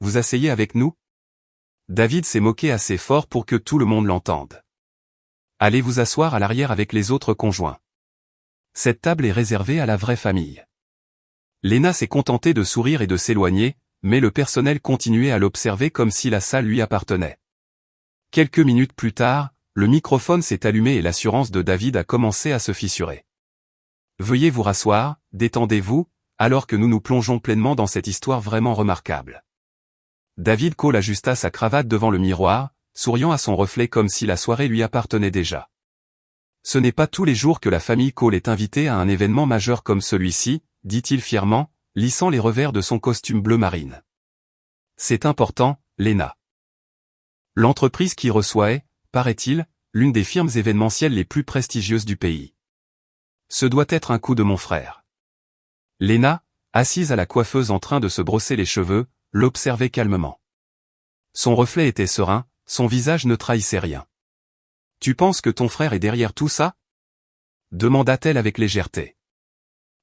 vous asseyez avec nous? David s'est moqué assez fort pour que tout le monde l'entende. Allez vous asseoir à l'arrière avec les autres conjoints. Cette table est réservée à la vraie famille. Lena s'est contentée de sourire et de s'éloigner, mais le personnel continuait à l'observer comme si la salle lui appartenait. Quelques minutes plus tard, le microphone s'est allumé et l'assurance de David a commencé à se fissurer. Veuillez vous rasseoir, détendez-vous, alors que nous nous plongeons pleinement dans cette histoire vraiment remarquable. David Cole ajusta sa cravate devant le miroir, souriant à son reflet comme si la soirée lui appartenait déjà. Ce n'est pas tous les jours que la famille Cole est invitée à un événement majeur comme celui-ci, dit-il fièrement, lissant les revers de son costume bleu marine. C'est important, Lena. L'entreprise qui reçoit est, paraît-il, l'une des firmes événementielles les plus prestigieuses du pays. Ce doit être un coup de mon frère. Lena, assise à la coiffeuse en train de se brosser les cheveux, l'observait calmement. Son reflet était serein, son visage ne trahissait rien. « Tu penses que ton frère est derrière tout ça ?» demanda-t-elle avec légèreté.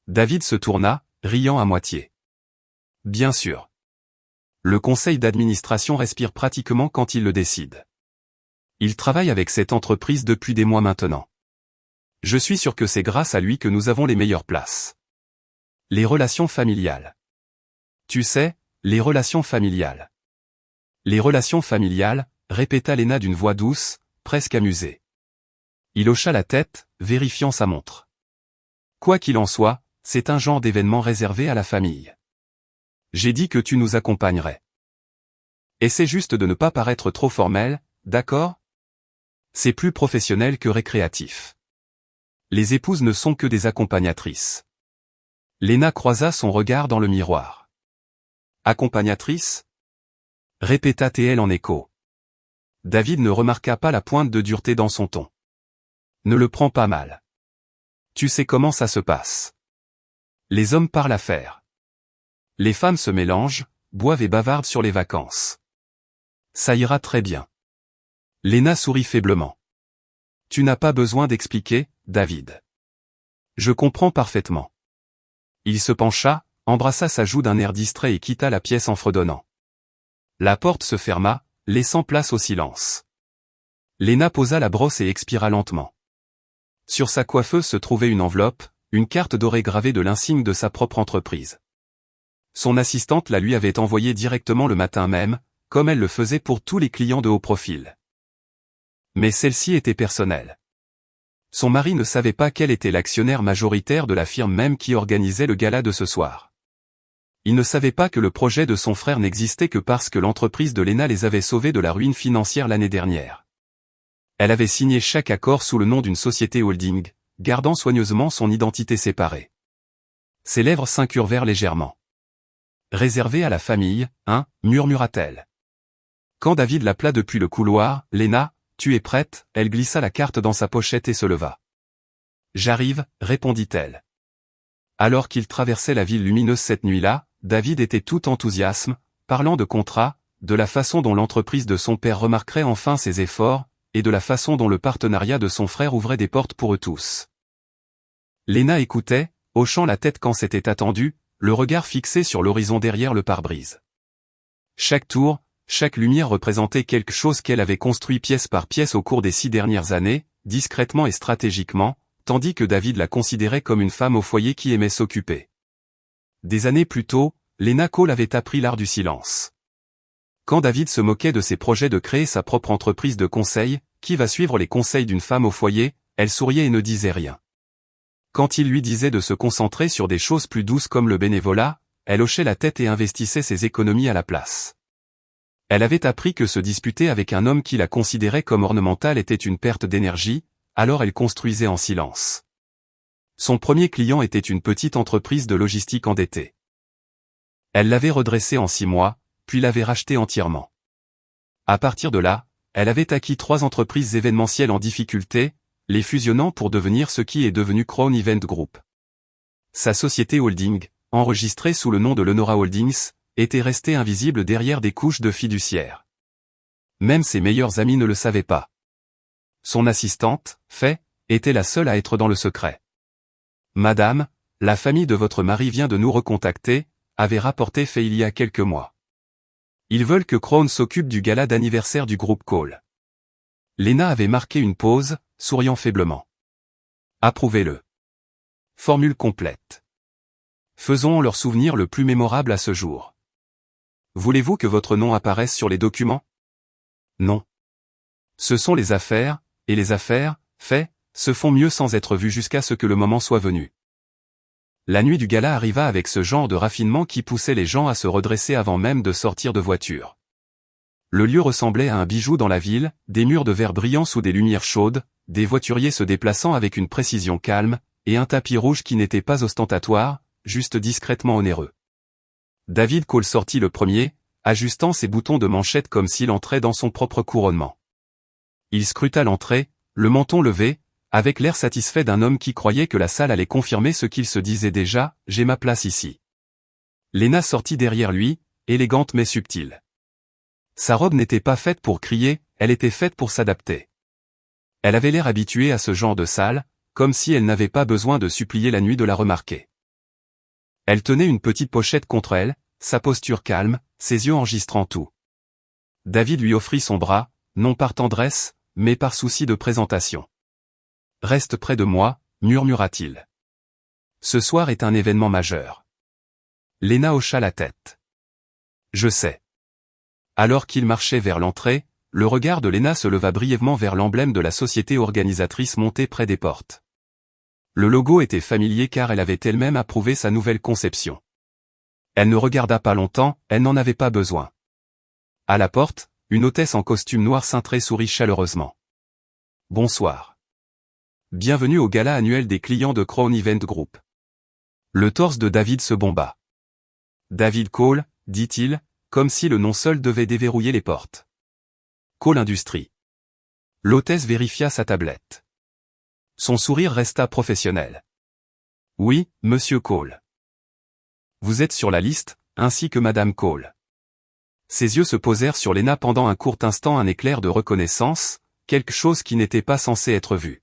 David se tourna, riant à moitié. « Bien sûr. Le conseil d'administration respire pratiquement quand il le décide. Il travaille avec cette entreprise depuis des mois maintenant. Je suis sûr que c'est grâce à lui que nous avons les meilleures places. Les relations familiales. Tu sais, les relations familiales. Les relations familiales, répéta Lena d'une voix douce, presque amusée. Il hocha la tête, vérifiant sa montre. Quoi qu'il en soit, c'est un genre d'événement réservé à la famille. J'ai dit que tu nous accompagnerais. Essaie juste de ne pas paraître trop formel, d'accord? C'est plus professionnel que récréatif. Les épouses ne sont que des accompagnatrices. Lena croisa son regard dans le miroir. Accompagnatrice? Répéta-t-elle en écho. David ne remarqua pas la pointe de dureté dans son ton. Ne le prends pas mal. Tu sais comment ça se passe. Les hommes parlent affaires. Les femmes se mélangent, boivent et bavardent sur les vacances. Ça ira très bien. Lena sourit faiblement. Tu n'as pas besoin d'expliquer, David. Je comprends parfaitement. Il se pencha, embrassa sa joue d'un air distrait et quitta la pièce en fredonnant. La porte se ferma, laissant place au silence. Lena posa la brosse et expira lentement. Sur sa coiffeuse se trouvait une enveloppe, une carte dorée gravée de l'insigne de sa propre entreprise. Son assistante la lui avait envoyée directement le matin même, comme elle le faisait pour tous les clients de haut profil. Mais celle-ci était personnelle. Son mari ne savait pas quel était l'actionnaire majoritaire de la firme même qui organisait le gala de ce soir. Il ne savait pas que le projet de son frère n'existait que parce que l'entreprise de Lena les avait sauvés de la ruine financière l'année dernière. Elle avait signé chaque accord sous le nom d'une société holding, gardant soigneusement son identité séparée. Ses lèvres s'incurvèrent légèrement. « Réservé à la famille, hein » murmura-t-elle. Quand David l'appela depuis le couloir, « Lena, tu es prête ?» Elle glissa la carte dans sa pochette et se leva. « J'arrive » répondit-elle. Alors qu'il traversait la ville lumineuse cette nuit-là, David était tout enthousiasme, parlant de contrat, de la façon dont l'entreprise de son père remarquerait enfin ses efforts, et de la façon dont le partenariat de son frère ouvrait des portes pour eux tous. Lena écoutait, hochant la tête quand c'était attendu, le regard fixé sur l'horizon derrière le pare-brise. Chaque tour, chaque lumière représentait quelque chose qu'elle avait construit pièce par pièce au cours des 6 dernières années, discrètement et stratégiquement, tandis que David la considérait comme une femme au foyer qui aimait s'occuper. Des années plus tôt, Lena Cole avait appris l'art du silence. Quand David se moquait de ses projets de créer sa propre entreprise de conseil, qui va suivre les conseils d'une femme au foyer, elle souriait et ne disait rien. Quand il lui disait de se concentrer sur des choses plus douces comme le bénévolat, elle hochait la tête et investissait ses économies à la place. Elle avait appris que se disputer avec un homme qui la considérait comme ornementale était une perte d'énergie, alors elle construisait en silence. Son premier client était une petite entreprise de logistique endettée. Elle l'avait redressée en 6 mois, puis l'avait rachetée entièrement. À partir de là, elle avait acquis 3 entreprises événementielles en difficulté, les fusionnant pour devenir ce qui est devenu Crown Event Group. Sa société holding, enregistrée sous le nom de Lenora Holdings, était restée invisible derrière des couches de fiduciaires. Même ses meilleurs amis ne le savaient pas. Son assistante, Faye, était la seule à être dans le secret. « Madame, la famille de votre mari vient de nous recontacter », avait rapporté Faye il y a quelques mois. Ils veulent que Crown s'occupe du gala d'anniversaire du groupe Cole. Lena avait marqué une pause, souriant faiblement. Approuvez-le. Formule complète. Faisons leur souvenir le plus mémorable à ce jour. Voulez-vous que votre nom apparaisse sur les documents? Non. Ce sont les affaires, et les affaires, faits, se font mieux sans être vues jusqu'à ce que le moment soit venu. La nuit du gala arriva avec ce genre de raffinement qui poussait les gens à se redresser avant même de sortir de voiture. Le lieu ressemblait à un bijou dans la ville, des murs de verre brillant sous des lumières chaudes, des voituriers se déplaçant avec une précision calme, et un tapis rouge qui n'était pas ostentatoire, juste discrètement onéreux. David Cole sortit le premier, ajustant ses boutons de manchette comme s'il entrait dans son propre couronnement. Il scruta l'entrée, le menton levé, avec l'air satisfait d'un homme qui croyait que la salle allait confirmer ce qu'il se disait déjà, « J'ai ma place ici ». Lena sortit derrière lui, élégante mais subtile. Sa robe n'était pas faite pour crier, elle était faite pour s'adapter. Elle avait l'air habituée à ce genre de salle, comme si elle n'avait pas besoin de supplier la nuit de la remarquer. Elle tenait une petite pochette contre elle, sa posture calme, ses yeux enregistrant tout. David lui offrit son bras, non par tendresse, mais par souci de présentation. « Reste près de moi », murmura-t-il. « Ce soir est un événement majeur. » Lena hocha la tête. « Je sais. » Alors qu'il marchait vers l'entrée, le regard de Lena se leva brièvement vers l'emblème de la société organisatrice montée près des portes. Le logo était familier car elle avait elle-même approuvé sa nouvelle conception. Elle ne regarda pas longtemps, elle n'en avait pas besoin. À la porte, une hôtesse en costume noir cintré sourit chaleureusement. « Bonsoir. Bienvenue au gala annuel des clients de Crown Event Group. » Le torse de David se bomba. « David Cole, dit-il, comme si le nom seul devait déverrouiller les portes. Cole Industries. » L'hôtesse vérifia sa tablette. Son sourire resta professionnel. « Oui, monsieur Cole. Vous êtes sur la liste, ainsi que madame Cole. » Ses yeux se posèrent sur Lena pendant un court instant, un éclair de reconnaissance, quelque chose qui n'était pas censé être vu.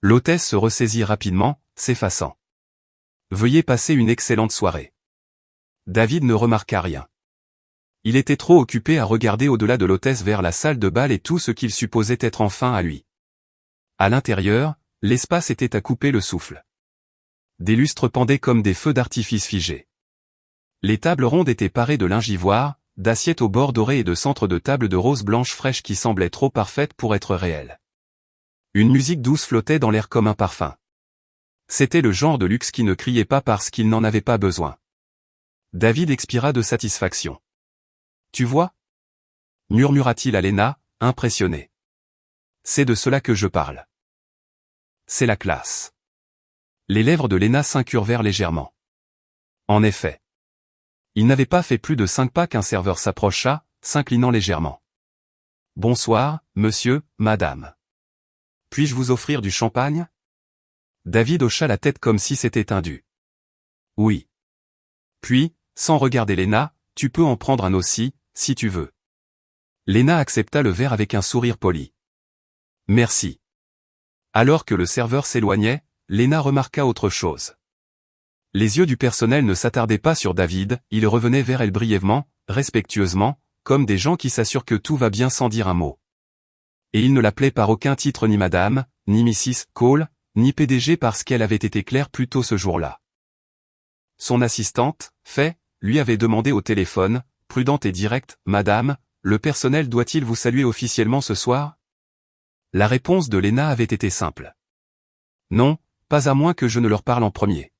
L'hôtesse se ressaisit rapidement, s'effaçant. « Veuillez passer une excellente soirée. » David ne remarqua rien. Il était trop occupé à regarder au-delà de l'hôtesse vers la salle de bal et tout ce qu'il supposait être enfin à lui. À l'intérieur, l'espace était à couper le souffle. Des lustres pendaient comme des feux d'artifice figés. Les tables rondes étaient parées de linge-ivoire, d'assiettes au bord doré et de centres de table de rose blanche fraîche qui semblaient trop parfaites pour être réelles. Une musique douce flottait dans l'air comme un parfum. C'était le genre de luxe qui ne criait pas parce qu'il n'en avait pas besoin. David expira de satisfaction. « Tu vois » murmura-t-il à Lena, impressionné. « C'est de cela que je parle. C'est la classe. » Les lèvres de Lena s'incurvèrent légèrement. En effet. Il n'avait pas fait plus de 5 pas qu'un serveur s'approcha, s'inclinant légèrement. « Bonsoir, monsieur, madame. Puis-je vous offrir du champagne ?» David hocha la tête comme si c'était un dû. « Oui. » Puis, sans regarder Lena, « Tu peux en prendre un aussi, si tu veux. » Lena accepta le verre avec un sourire poli. « Merci. » Alors que le serveur s'éloignait, Lena remarqua autre chose. Les yeux du personnel ne s'attardaient pas sur David, ils revenaient vers elle brièvement, respectueusement, comme des gens qui s'assurent que tout va bien sans dire un mot. Et ils ne l'appelaient par aucun titre ni madame, ni Mrs. Cole, ni PDG parce qu'elle avait été claire plus tôt ce jour-là. Son assistante, Faye, lui avait demandé au téléphone, prudente et directe, « Madame, le personnel doit-il vous saluer officiellement ce soir ?» La réponse de Lena avait été simple. « Non, pas à moins que je ne leur parle en premier.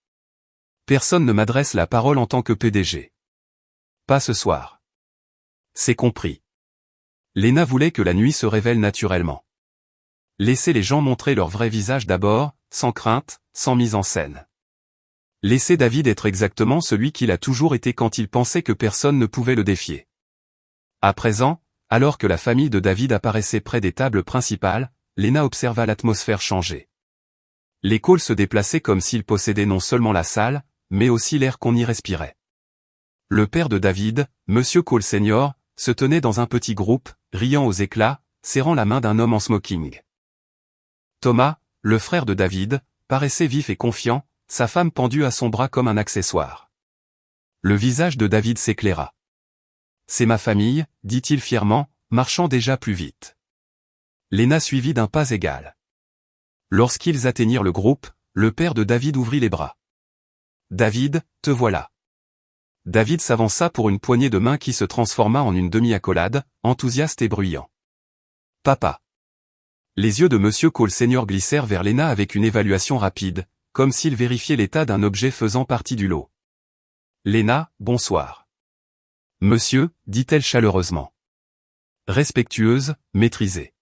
Personne ne m'adresse la parole en tant que PDG. Pas ce soir. » C'est compris. Lena voulait que la nuit se révèle naturellement. Laissez les gens montrer leur vrai visage d'abord, sans crainte, sans mise en scène. Laissez David être exactement celui qu'il a toujours été quand il pensait que personne ne pouvait le défier. À présent, alors que la famille de David apparaissait près des tables principales, Lena observa l'atmosphère changer. Les Cole se déplaçaient comme s'ils possédaient non seulement la salle, mais aussi l'air qu'on y respirait. Le père de David, Monsieur Cole Senior, se tenait dans un petit groupe, riant aux éclats, serrant la main d'un homme en smoking. Thomas, le frère de David, paraissait vif et confiant, sa femme pendue à son bras comme un accessoire. Le visage de David s'éclaira. C'est ma famille, dit-il fièrement, marchant déjà plus vite. Léna suivit d'un pas égal. Lorsqu'ils atteignirent le groupe, le père de David ouvrit les bras. « David, te voilà. » David s'avança pour une poignée de main qui se transforma en une demi-accolade, enthousiaste et bruyant. « Papa. » Les yeux de Monsieur Cole Senior glissèrent vers Léna avec une évaluation rapide, comme s'il vérifiait l'état d'un objet faisant partie du lot. « Léna, bonsoir. » « Monsieur, dit-elle chaleureusement. Respectueuse, maîtrisée.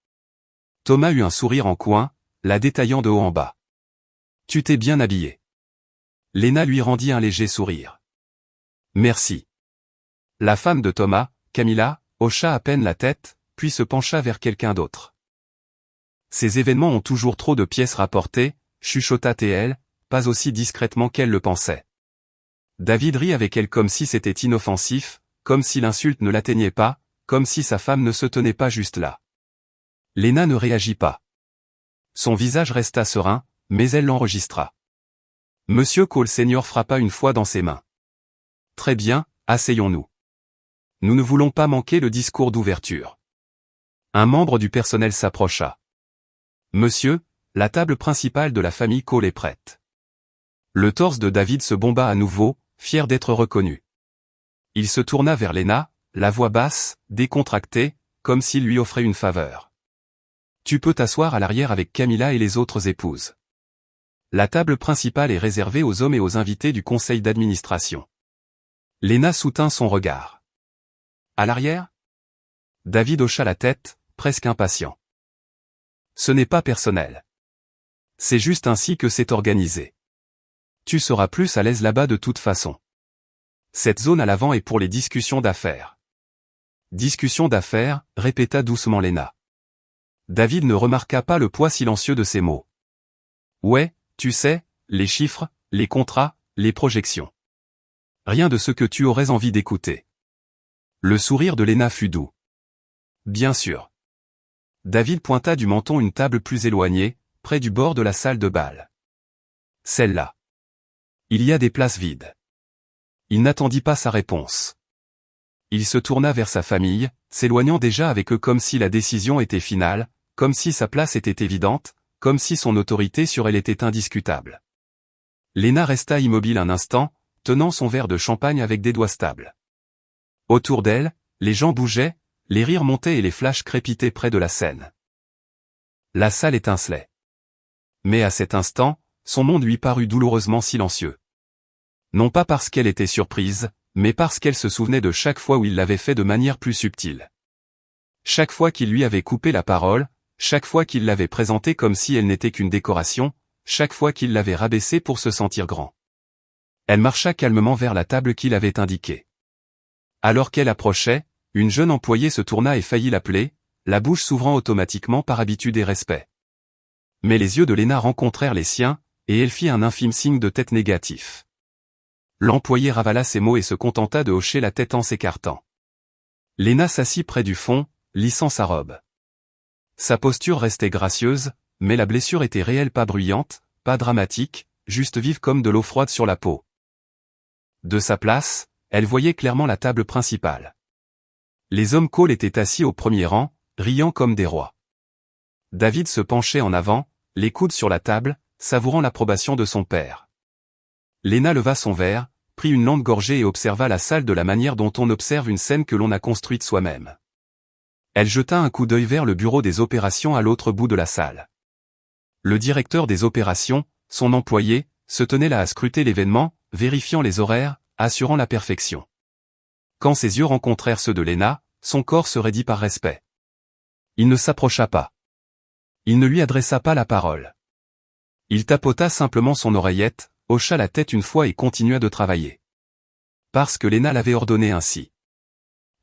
Thomas eut un sourire en coin, la détaillant de haut en bas. « Tu t'es bien habillé. » Léna lui rendit un léger sourire. « Merci. » La femme de Thomas, Camilla, hocha à peine la tête, puis se pencha vers quelqu'un d'autre. « Ces événements ont toujours trop de pièces rapportées, chuchota T.L., pas aussi discrètement qu'elle le pensait. David rit avec elle comme si c'était inoffensif, comme si l'insulte ne l'atteignait pas, comme si sa femme ne se tenait pas juste là. Léna ne réagit pas. Son visage resta serein, mais elle l'enregistra. Monsieur Cole Senior frappa une fois dans ses mains. Très bien, asseyons-nous. Nous ne voulons pas manquer le discours d'ouverture. Un membre du personnel s'approcha. Monsieur, la table principale de la famille Cole est prête. Le torse de David se bomba à nouveau, fier d'être reconnu. Il se tourna vers Léna, la voix basse, décontractée, comme s'il lui offrait une faveur. Tu peux t'asseoir à l'arrière avec Camilla et les autres épouses. La table principale est réservée aux hommes et aux invités du conseil d'administration. Léna soutint son regard. À l'arrière? David hocha la tête, presque impatient. Ce n'est pas personnel. C'est juste ainsi que c'est organisé. Tu seras plus à l'aise là-bas de toute façon. Cette zone à l'avant est pour les discussions d'affaires. Discussions d'affaires, répéta doucement Léna. David ne remarqua pas le poids silencieux de ces mots. Ouais, tu sais, les chiffres, les contrats, les projections. Rien de ce que tu aurais envie d'écouter. Le sourire de Léna fut doux. Bien sûr. David pointa du menton une table plus éloignée, près du bord de la salle de bal. Celle-là. Il y a des places vides. Il n'attendit pas sa réponse. Il se tourna vers sa famille, s'éloignant déjà avec eux comme si la décision était finale, comme si sa place était évidente, comme si son autorité sur elle était indiscutable. Léna resta immobile un instant, tenant son verre de champagne avec des doigts stables. Autour d'elle, les gens bougeaient, les rires montaient et les flashs crépitaient près de la scène. La salle étincelait. Mais à cet instant, son monde lui parut douloureusement silencieux. Non pas parce qu'elle était surprise, mais parce qu'elle se souvenait de chaque fois où il l'avait fait de manière plus subtile. Chaque fois qu'il lui avait coupé la parole, chaque fois qu'il l'avait présentée comme si elle n'était qu'une décoration, chaque fois qu'il l'avait rabaissée pour se sentir grand. Elle marcha calmement vers la table qu'il avait indiquée. Alors qu'elle approchait, une jeune employée se tourna et faillit l'appeler, la bouche s'ouvrant automatiquement par habitude et respect. Mais les yeux de Léna rencontrèrent les siens, et elle fit un infime signe de tête négatif. L'employé ravala ces mots et se contenta de hocher la tête en s'écartant. Léna s'assit près du fond, lissant sa robe. Sa posture restait gracieuse, mais la blessure était réelle, pas bruyante, pas dramatique, juste vive comme de l'eau froide sur la peau. De sa place, elle voyait clairement la table principale. Les hommes Cole étaient assis au premier rang, riant comme des rois. David se penchait en avant, les coudes sur la table, savourant l'approbation de son père. Léna leva son verre, prit une longue gorgée et observa la salle de la manière dont on observe une scène que l'on a construite soi-même. Elle jeta un coup d'œil vers le bureau des opérations à l'autre bout de la salle. Le directeur des opérations, son employé, se tenait là à scruter l'événement, vérifiant les horaires, assurant la perfection. Quand ses yeux rencontrèrent ceux de Léna, son corps se raidit par respect. Il ne s'approcha pas. Il ne lui adressa pas la parole. Il tapota simplement son oreillette, hocha la tête une fois et continua de travailler. Parce que Léna l'avait ordonné ainsi.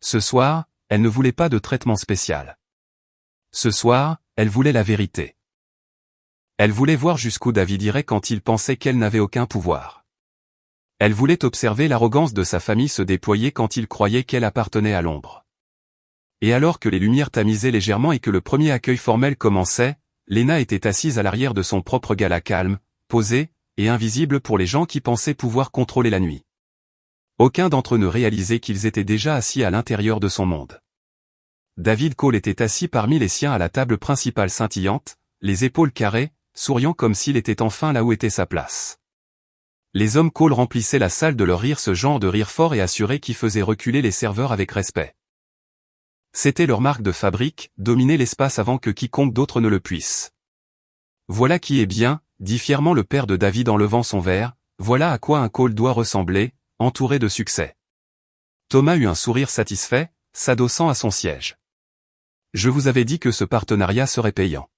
Ce soir, elle ne voulait pas de traitement spécial. Ce soir, elle voulait la vérité. Elle voulait voir jusqu'où David irait quand il pensait qu'elle n'avait aucun pouvoir. Elle voulait observer l'arrogance de sa famille se déployer quand il croyait qu'elle appartenait à l'ombre. Et alors que les lumières tamisaient légèrement et que le premier accueil formel commençait, Léna était assise à l'arrière de son propre gala calme, posée, et invisible pour les gens qui pensaient pouvoir contrôler la nuit. Aucun d'entre eux ne réalisait qu'ils étaient déjà assis à l'intérieur de son monde. David Cole était assis parmi les siens à la table principale scintillante, les épaules carrées, souriant comme s'il était enfin là où était sa place. Les hommes Cole remplissaient la salle de leur rire, ce genre de rire fort et assuré qui faisait reculer les serveurs avec respect. C'était leur marque de fabrique, dominer l'espace avant que quiconque d'autre ne le puisse. Voilà qui est bien, dit fièrement le père de David en levant son verre, voilà à quoi un Cole doit ressembler, entouré de succès. Thomas eut un sourire satisfait, s'adossant à son siège. Je vous avais dit que ce partenariat serait payant.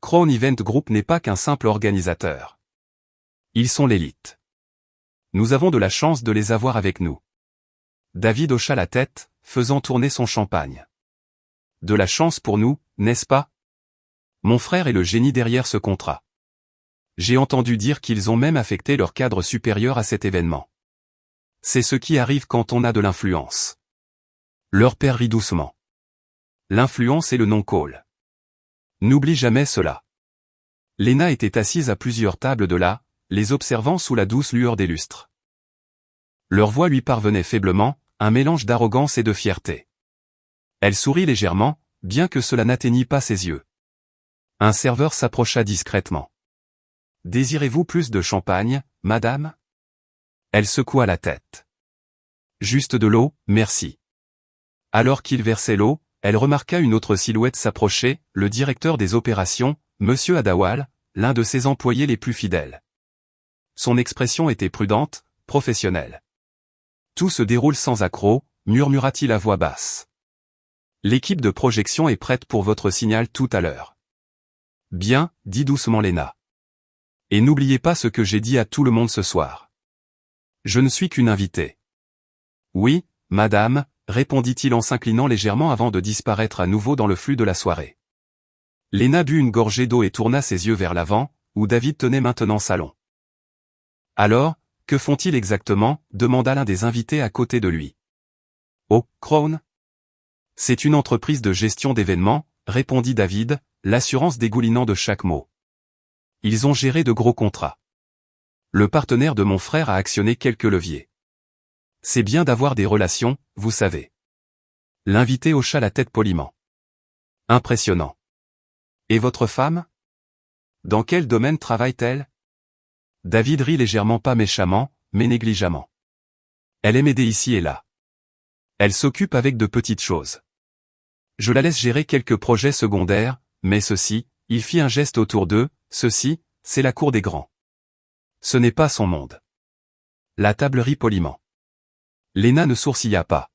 Crown Event Group n'est pas qu'un simple organisateur. Ils sont l'élite. Nous avons de la chance de les avoir avec nous. David hocha la tête, faisant tourner son champagne. De la chance pour nous, n'est-ce pas? Mon frère est le génie derrière ce contrat. J'ai entendu dire qu'ils ont même affecté leur cadre supérieur à cet événement. C'est ce qui arrive quand on a de l'influence. Leur père rit doucement. L'influence est le nom Cole. N'oublie jamais cela. Lena était assise à plusieurs tables de là, les observant sous la douce lueur des lustres. Leur voix lui parvenait faiblement, un mélange d'arrogance et de fierté. Elle sourit légèrement, bien que cela n'atteignît pas ses yeux. Un serveur s'approcha discrètement. « Désirez-vous plus de champagne, madame ?» Elle secoua la tête. « Juste de l'eau, merci. » Alors qu'il versait l'eau, elle remarqua une autre silhouette s'approcher, le directeur des opérations, Monsieur Adawal, l'un de ses employés les plus fidèles. Son expression était prudente, professionnelle. « Tout se déroule sans accroc, murmura-t-il à voix basse. L'équipe de projection est prête pour votre signal tout à l'heure. Bien, dit doucement Lena. Et n'oubliez pas ce que j'ai dit à tout le monde ce soir. Je ne suis qu'une invitée. Oui, madame, répondit-il en s'inclinant légèrement avant de disparaître à nouveau dans le flux de la soirée. Lena but une gorgée d'eau et tourna ses yeux vers l'avant, où David tenait maintenant salon. Alors, que font-ils exactement, demanda l'un des invités à côté de lui. Oh, Crown? C'est une entreprise de gestion d'événements, répondit David, l'assurance dégoulinant de chaque mot. Ils ont géré de gros contrats. Le partenaire de mon frère a actionné quelques leviers. C'est bien d'avoir des relations, vous savez. L'invité hocha la tête poliment. Impressionnant. Et votre femme? Dans quel domaine travaille-t-elle? David rit légèrement, pas méchamment, mais négligemment. Elle aime aider ici et là. Elle s'occupe avec de petites choses. Je la laisse gérer quelques projets secondaires, mais ceci, il fit un geste autour d'eux, ceci, c'est la cour des grands. Ce n'est pas son monde. La table rit poliment. Lena ne sourcilla pas.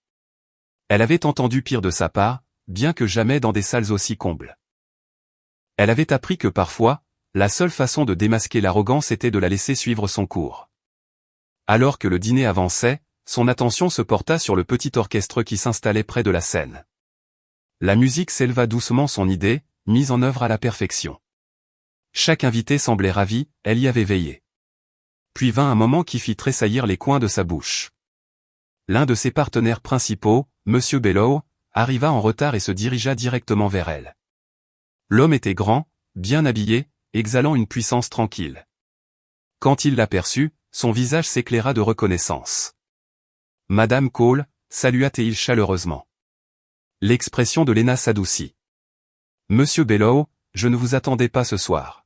Elle avait entendu pire de sa part, bien que jamais dans des salles aussi combles. Elle avait appris que parfois, la seule façon de démasquer l'arrogance était de la laisser suivre son cours. Alors que le dîner avançait, son attention se porta sur le petit orchestre qui s'installait près de la scène. La musique s'éleva doucement, son idée, mise en œuvre à la perfection. Chaque invité semblait ravi, elle y avait veillé. Puis vint un moment qui fit tressaillir les coins de sa bouche. L'un de ses partenaires principaux, Monsieur Bellow, arriva en retard et se dirigea directement vers elle. L'homme était grand, bien habillé, exhalant une puissance tranquille. Quand il l'aperçut, son visage s'éclaira de reconnaissance. Madame Cole, salua-t-il chaleureusement. L'expression de Lena s'adoucit. Monsieur Bellow, je ne vous attendais pas ce soir.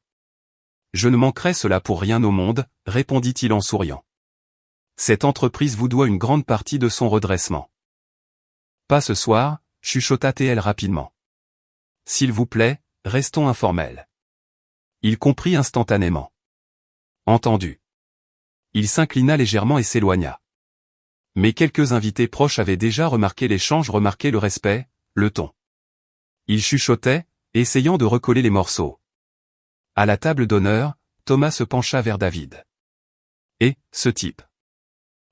Je ne manquerai cela pour rien au monde, répondit-il en souriant. Cette entreprise vous doit une grande partie de son redressement. Pas ce soir, chuchota-t-elle rapidement. S'il vous plaît, restons informels. Il comprit instantanément. Entendu. Il s'inclina légèrement et s'éloigna. Mais quelques invités proches avaient déjà remarqué l'échange, remarqué le respect, le ton. Ils chuchotaient, essayant de recoller les morceaux. À la table d'honneur, Thomas se pencha vers David. Et, ce type.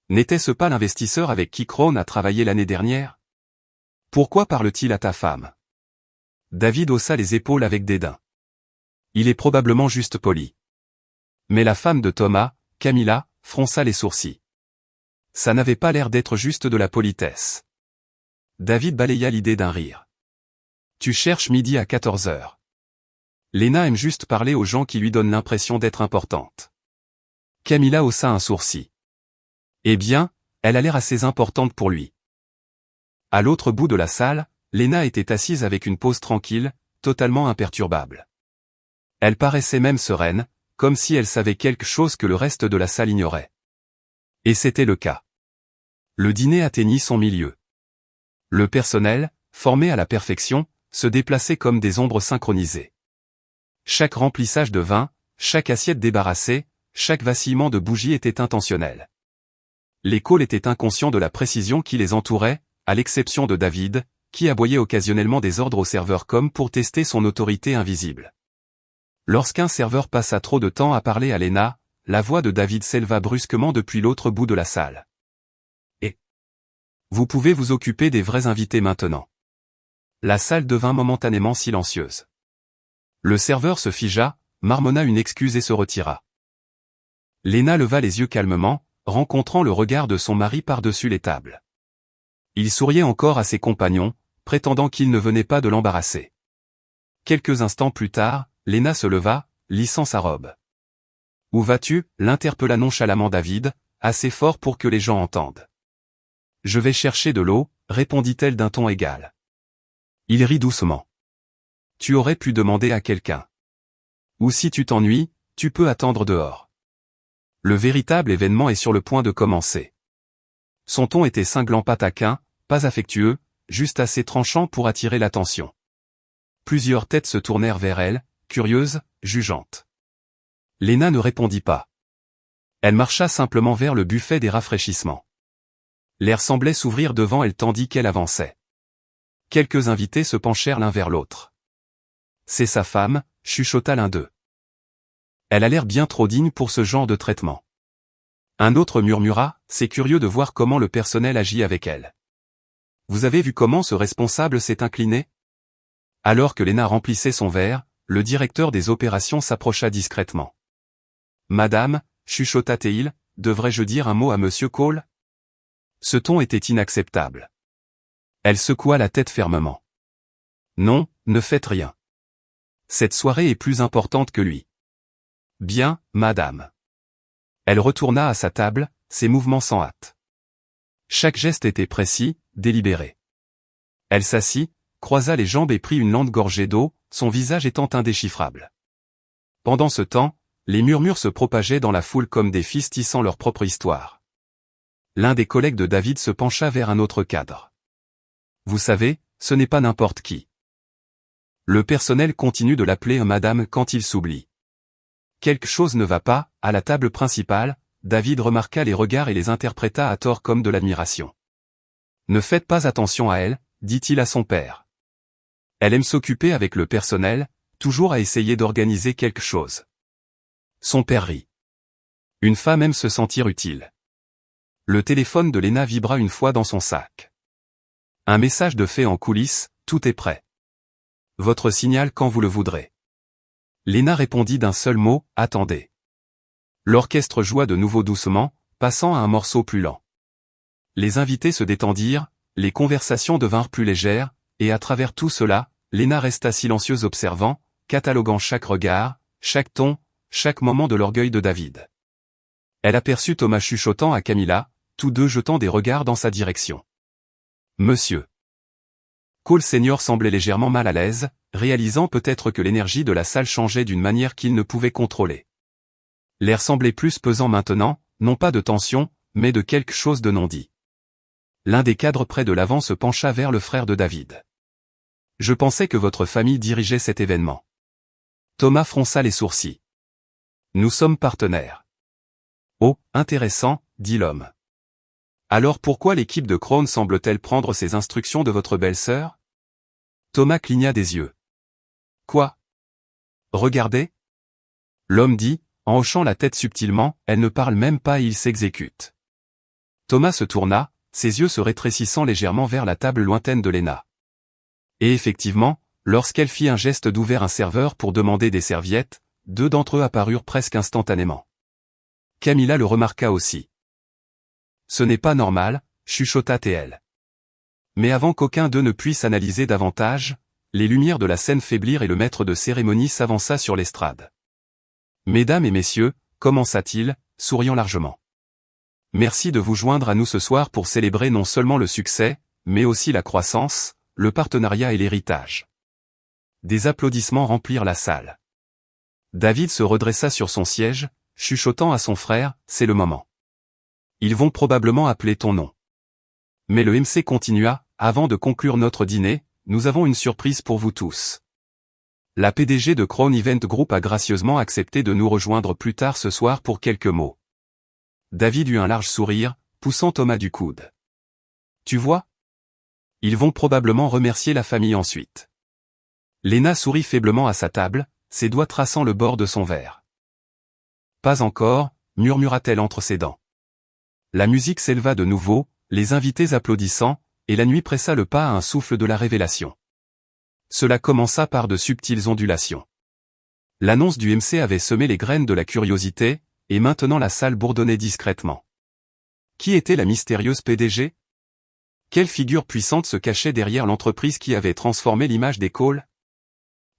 N'était-ce pas l'investisseur avec qui Crown a travaillé l'année dernière? Pourquoi parle-t-il à ta femme? David haussa les épaules avec dédain. Il est probablement juste poli. Mais la femme de Thomas, Camilla, fronça les sourcils. Ça n'avait pas l'air d'être juste de la politesse. David balaya l'idée d'un rire. Tu cherches midi à 14 heures. Lena aime juste parler aux gens qui lui donnent l'impression d'être importante. Camilla haussa un sourcil. Eh bien, Elle a l'air assez importante pour lui. À l'autre bout de la salle, Lena était assise avec une pose tranquille, totalement imperturbable. Elle paraissait même sereine, comme si elle savait quelque chose que le reste de la salle ignorait. Et c'était le cas. Le dîner atteignit son milieu. Le personnel, formé à la perfection, se déplaçait comme des ombres synchronisées. Chaque remplissage de vin, chaque assiette débarrassée, chaque vacillement de bougie était intentionnel. Les calls étaient inconscients de la précision qui les entourait, à l'exception de David, qui aboyait occasionnellement des ordres au serveur comme pour tester son autorité invisible. Lorsqu'un serveur passa trop de temps à parler à Lena, la voix de David s'éleva brusquement depuis l'autre bout de la salle. « Et vous pouvez vous occuper des vrais invités maintenant. » La salle devint momentanément silencieuse. Le serveur se figea, marmonna une excuse et se retira. Lena leva les yeux calmement, rencontrant le regard de son mari par-dessus les tables. Il souriait encore à ses compagnons, prétendant qu'il ne venait pas de l'embarrasser. Quelques instants plus tard, Lena se leva, lissant sa robe. « Où vas-tu » l'interpella nonchalamment David, assez fort pour que les gens entendent. « Je vais chercher de l'eau » répondit-elle d'un ton égal. Il rit doucement. « Tu aurais pu demander à quelqu'un. Ou si tu t'ennuies, tu peux attendre dehors. » Le véritable événement est sur le point de commencer. Son ton était cinglant, pas taquin, pas affectueux, juste assez tranchant pour attirer l'attention. Plusieurs têtes se tournèrent vers elle, curieuses, jugeantes. Lena ne répondit pas. Elle marcha simplement vers le buffet des rafraîchissements. L'air semblait s'ouvrir devant elle tandis qu'elle avançait. Quelques invités se penchèrent l'un vers l'autre. « C'est sa femme » chuchota l'un d'eux. « Elle a l'air bien trop digne pour ce genre de traitement. » Un autre murmura, « C'est curieux de voir comment le personnel agit avec elle. » Vous avez vu comment ce responsable s'est incliné ? Alors que Lena remplissait son verre, le directeur des opérations s'approcha discrètement. « Madame, chuchota-t-il, devrais-je dire un mot à Monsieur Cole ?» Ce ton était inacceptable. Elle secoua la tête fermement. « Non, ne faites rien. Cette soirée est plus importante que lui. »« Bien, madame. » Elle retourna à sa table, ses mouvements sans hâte. Chaque geste était précis, délibéré. Elle s'assit, croisa les jambes et prit une lente gorgée d'eau, son visage étant indéchiffrable. Pendant ce temps, les murmures se propageaient dans la foule comme des fils tissant leur propre histoire. L'un des collègues de David se pencha vers un autre cadre. « Vous savez, ce n'est pas n'importe qui. » Le personnel continue de l'appeler madame quand il s'oublie. Quelque chose ne va pas, à la table principale, David remarqua les regards et les interpréta à tort comme de l'admiration. « Ne faites pas attention à elle, dit-il à son père. Elle aime s'occuper avec le personnel, toujours à essayer d'organiser quelque chose. » Son père rit. Une femme aime se sentir utile. Le téléphone de Lena vibra une fois dans son sac. Un message de fait en coulisses, tout est prêt. Votre signal quand vous le voudrez. Lena répondit d'un seul mot, attendez. L'orchestre joua de nouveau doucement, passant à un morceau plus lent. Les invités se détendirent, les conversations devinrent plus légères, et à travers tout cela, Lena resta silencieuse observant, cataloguant chaque regard, chaque ton, chaque moment de l'orgueil de David. Elle aperçut Thomas chuchotant à Camilla, tous deux jetant des regards dans sa direction. Monsieur Cole Senior semblait légèrement mal à l'aise, réalisant peut-être que l'énergie de la salle changeait d'une manière qu'il ne pouvait contrôler. L'air semblait plus pesant maintenant, non pas de tension, mais de quelque chose de non dit. L'un des cadres près de l'avant se pencha vers le frère de David. « Je pensais que votre famille dirigeait cet événement. » Thomas fronça les sourcils. « Nous sommes partenaires. »« Oh, intéressant, » dit l'homme. « Alors pourquoi l'équipe de Crown semble-t-elle prendre ses instructions de votre belle-sœur ?» Thomas cligna des yeux. « Quoi ? Regardez ?» L'homme dit, en hochant la tête subtilement, « Elle ne parle même pas et il s'exécute. » Thomas se tourna, ses yeux se rétrécissant légèrement vers la table lointaine de Lena. Et effectivement, lorsqu'elle fit un geste d'ouvert un serveur pour demander des serviettes, deux d'entre eux apparurent presque instantanément. Camilla le remarqua aussi. « Ce n'est pas normal, » chuchota-t-elle. Mais avant qu'aucun d'eux ne puisse analyser davantage, les lumières de la scène faiblirent et le maître de cérémonie s'avança sur l'estrade. « Mesdames et messieurs, commença-t-il, souriant largement. Merci de vous joindre à nous ce soir pour célébrer non seulement le succès, mais aussi la croissance, le partenariat et l'héritage. Des applaudissements remplirent la salle. David se redressa sur son siège, chuchotant à son frère, « C'est le moment. Ils vont probablement appeler ton nom. » Mais le MC continua, « Avant de conclure notre dîner, nous avons une surprise pour vous tous. La PDG de Crown Event Group a gracieusement accepté de nous rejoindre plus tard ce soir pour quelques mots. » David eut un large sourire, poussant Thomas du coude. « Tu vois? Ils vont probablement remercier la famille ensuite. » Lena sourit faiblement à sa table, ses doigts traçant le bord de son verre. « Pas encore, » murmura-t-elle entre ses dents. La musique s'éleva de nouveau, les invités applaudissant, et la nuit pressa le pas à un souffle de la révélation. Cela commença par de subtiles ondulations. L'annonce du MC avait semé les graines de la curiosité, et maintenant la salle bourdonnait discrètement. Qui était la mystérieuse PDG? Quelle figure puissante se cachait derrière l'entreprise qui avait transformé l'image des Cole?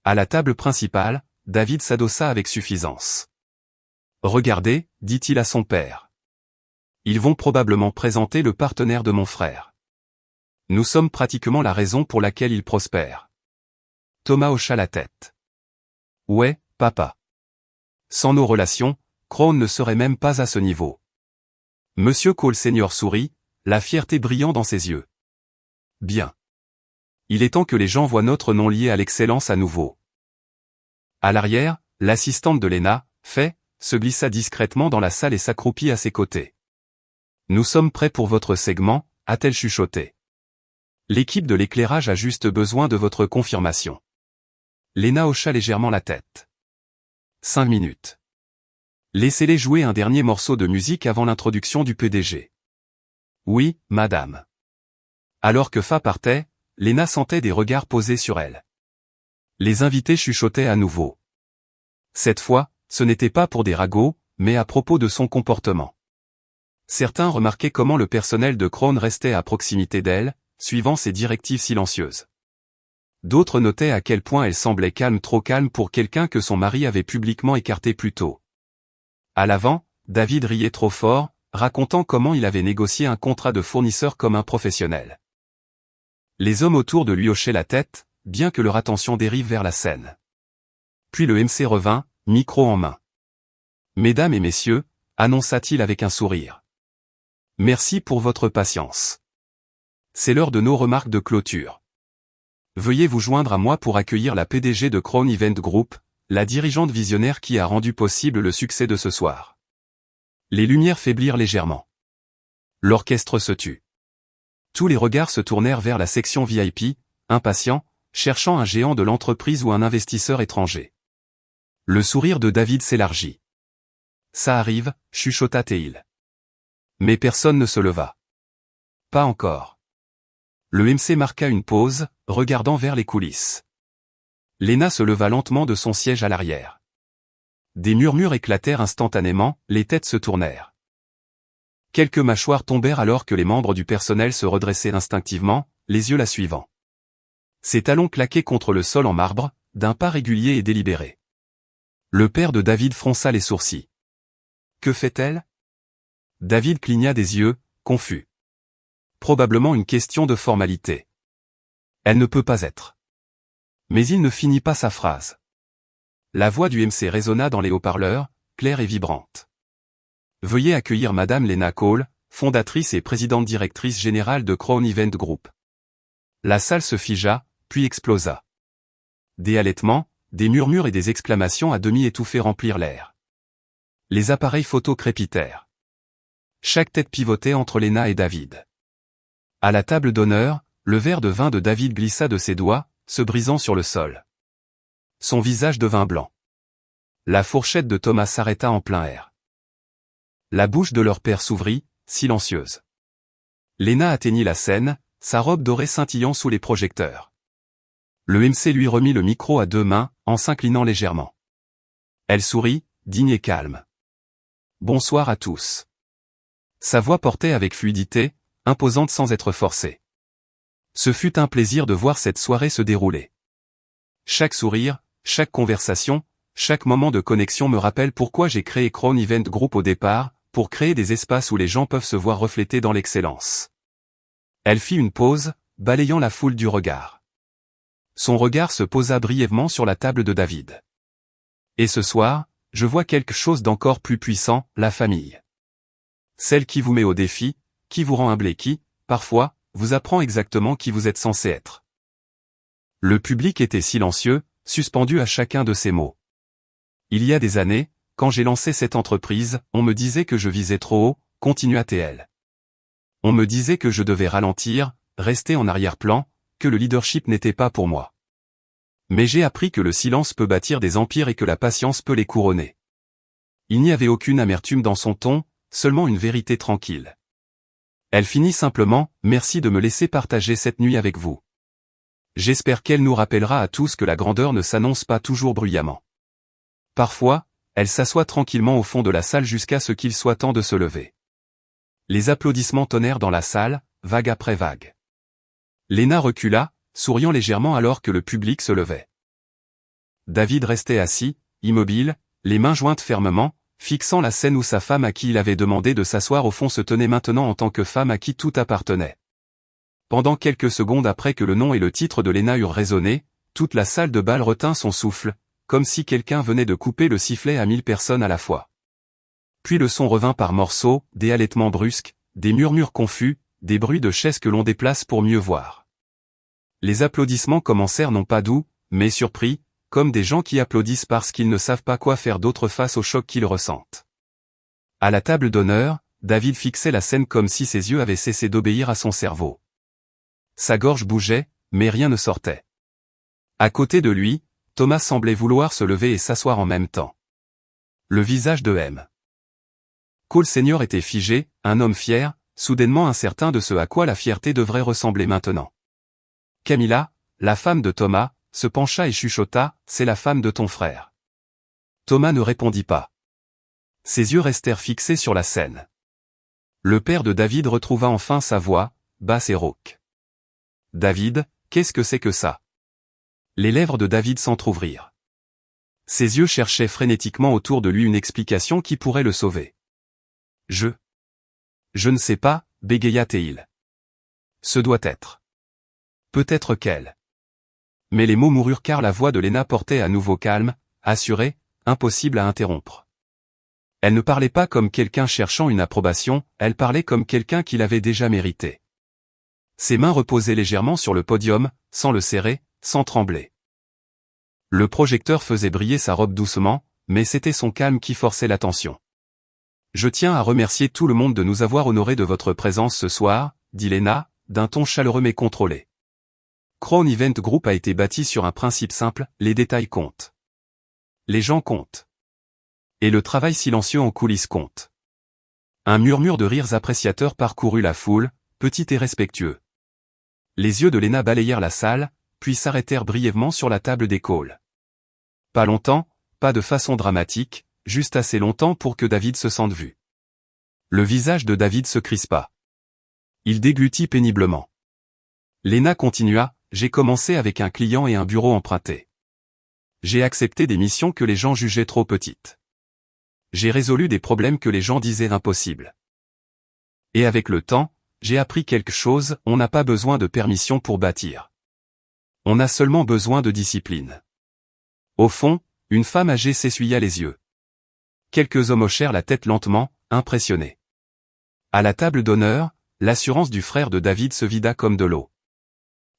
À la table principale, David s'adossa avec suffisance. « Regardez, dit-il à son père. Ils vont probablement présenter le partenaire de mon frère. Nous sommes pratiquement la raison pour laquelle il prospère. » Thomas hocha la tête. « Ouais, papa. Sans nos relations, Crown ne serait même pas à ce niveau. » Monsieur Cole Senior sourit, la fierté brillant dans ses yeux. « Bien. Il est temps que les gens voient notre nom lié à l'excellence à nouveau. » À l'arrière, l'assistante de Lena, Faye, se glissa discrètement dans la salle et s'accroupit à ses côtés. « Nous sommes prêts pour votre segment, » a-t-elle chuchoté. « L'équipe de l'éclairage a juste besoin de votre confirmation. » Lena hocha légèrement la tête. 5 minutes. Laissez-les jouer un dernier morceau de musique avant l'introduction du PDG. Oui, madame. Alors que Fa partait, Lena sentait des regards posés sur elle. Les invités chuchotaient à nouveau. Cette fois, ce n'était pas pour des ragots, mais à propos de son comportement. Certains remarquaient comment le personnel de Crown restait à proximité d'elle, suivant ses directives silencieuses. D'autres notaient à quel point elle semblait calme, trop calme pour quelqu'un que son mari avait publiquement écarté plus tôt. À l'avant, David riait trop fort, racontant comment il avait négocié un contrat de fournisseur comme un professionnel. Les hommes autour de lui hochaient la tête, bien que leur attention dérive vers la scène. Puis le MC revint, micro en main. « Mesdames et messieurs, » annonça-t-il avec un sourire. « Merci pour votre patience. C'est l'heure de nos remarques de clôture. Veuillez vous joindre à moi pour accueillir la PDG de Crown Event Group, la dirigeante visionnaire qui a rendu possible le succès de ce soir. » Les lumières faiblirent légèrement. L'orchestre se tut. Tous les regards se tournèrent vers la section VIP, impatients, cherchant un géant de l'entreprise ou un investisseur étranger. Le sourire de David s'élargit. « Ça arrive, » chuchota Théil. Mais personne ne se leva. Pas encore. Le MC marqua une pause, regardant vers les coulisses. Lena se leva lentement de son siège à l'arrière. Des murmures éclatèrent instantanément, les têtes se tournèrent. Quelques mâchoires tombèrent alors que les membres du personnel se redressaient instinctivement, les yeux la suivant. Ses talons claquaient contre le sol en marbre, d'un pas régulier et délibéré. Le père de David fronça les sourcils. Que fait-elle? David cligna des yeux, confus. Probablement une question de formalité. Elle ne peut pas être. Mais il ne finit pas sa phrase. La voix du MC résonna dans les haut-parleurs, claire et vibrante. Veuillez accueillir Madame Lena Cole, fondatrice et présidente directrice générale de Crown Event Group. La salle se figea, puis explosa. Des halètements, des murmures et des exclamations à demi étouffées remplirent l'air. Les appareils photo crépitèrent. Chaque tête pivotait entre Lena et David. À la table d'honneur, le verre de vin de David glissa de ses doigts, se brisant sur le sol. Son visage devint blanc. La fourchette de Thomas s'arrêta en plein air. La bouche de leur père s'ouvrit, silencieuse. Lena atteignit la scène, sa robe dorée scintillant sous les projecteurs. Le MC lui remit le micro à 2 mains, en s'inclinant légèrement. Elle sourit, digne et calme. « Bonsoir à tous. » Sa voix portait avec fluidité, imposante sans être forcée. Ce fut un plaisir de voir cette soirée se dérouler. Chaque sourire, chaque conversation, chaque moment de connexion me rappelle pourquoi j'ai créé Crown Event Group au départ, pour créer des espaces où les gens peuvent se voir reflétés dans l'excellence. Elle fit une pause, balayant la foule du regard. Son regard se posa brièvement sur la table de David. Et ce soir, je vois quelque chose d'encore plus puissant, la famille. Celle qui vous met au défi, qui vous rend humble et qui, parfois, vous apprend exactement qui vous êtes censé être. Le public était silencieux, suspendu à chacun de ces mots. Il y a des années, quand j'ai lancé cette entreprise, on me disait que je visais trop haut, continua-t-elle. On me disait que je devais ralentir, rester en arrière-plan, que le leadership n'était pas pour moi. Mais j'ai appris que le silence peut bâtir des empires et que la patience peut les couronner. Il n'y avait aucune amertume dans son ton, seulement une vérité tranquille. Elle finit simplement, merci de me laisser partager cette nuit avec vous. J'espère qu'elle nous rappellera à tous que la grandeur ne s'annonce pas toujours bruyamment. Parfois, elle s'assoit tranquillement au fond de la salle jusqu'à ce qu'il soit temps de se lever. Les applaudissements tonnèrent dans la salle, vague après vague. Lena recula, souriant légèrement alors que le public se levait. David restait assis, immobile, les mains jointes fermement, fixant la scène où sa femme à qui il avait demandé de s'asseoir au fond se tenait maintenant en tant que femme à qui tout appartenait. Pendant quelques secondes après que le nom et le titre de Lena eurent résonné, toute la salle de bal retint son souffle, comme si quelqu'un venait de couper le sifflet à 1000 personnes à la fois. Puis le son revint par morceaux, des halètements brusques, des murmures confus, des bruits de chaises que l'on déplace pour mieux voir. Les applaudissements commencèrent non pas doux, mais surpris, comme des gens qui applaudissent parce qu'ils ne savent pas quoi faire d'autre face au choc qu'ils ressentent. À la table d'honneur, David fixait la scène comme si ses yeux avaient cessé d'obéir à son cerveau. Sa gorge bougeait, mais rien ne sortait. À côté de lui, Thomas semblait vouloir se lever et s'asseoir en même temps. Le visage de M. Cole Senior était figé, un homme fier, soudainement incertain de ce à quoi la fierté devrait ressembler maintenant. Camilla, la femme de Thomas, se pencha et chuchota, « C'est la femme de ton frère. » Thomas ne répondit pas. Ses yeux restèrent fixés sur la scène. Le père de David retrouva enfin sa voix, basse et rauque. « David, qu'est-ce que c'est que ça ?» Les lèvres de David s'entr'ouvrirent. Ses yeux cherchaient frénétiquement autour de lui une explication qui pourrait le sauver. « Je ne sais pas, bégaya-t-il. Ce doit être. Peut-être qu'elle. » Mais les mots moururent car la voix de Lena portait à nouveau calme, assurée, impossible à interrompre. Elle ne parlait pas comme quelqu'un cherchant une approbation, elle parlait comme quelqu'un qui l'avait déjà mérité. Ses mains reposaient légèrement sur le podium, sans le serrer, sans trembler. Le projecteur faisait briller sa robe doucement, mais c'était son calme qui forçait l'attention. « Je tiens à remercier tout le monde de nous avoir honorés de votre présence ce soir, » dit Lena, d'un ton chaleureux mais contrôlé. Crown Event Group a été bâti sur un principe simple, les détails comptent. Les gens comptent. Et le travail silencieux en coulisses compte. Un murmure de rires appréciateurs parcourut la foule, petit et respectueux. Les yeux de Lena balayèrent la salle, puis s'arrêtèrent brièvement sur la table des Cole. Pas longtemps, pas de façon dramatique, juste assez longtemps pour que David se sente vu. Le visage de David se crispa. Il déglutit péniblement. Lena continua, « J'ai commencé avec un client et un bureau emprunté. J'ai accepté des missions que les gens jugeaient trop petites. J'ai résolu des problèmes que les gens disaient impossibles. Et avec le temps, j'ai appris quelque chose, on n'a pas besoin de permission pour bâtir. On a seulement besoin de discipline. » Au fond, une femme âgée s'essuya les yeux. Quelques hommes hochèrent la tête lentement, impressionnés. À la table d'honneur, l'assurance du frère de David se vida comme de l'eau.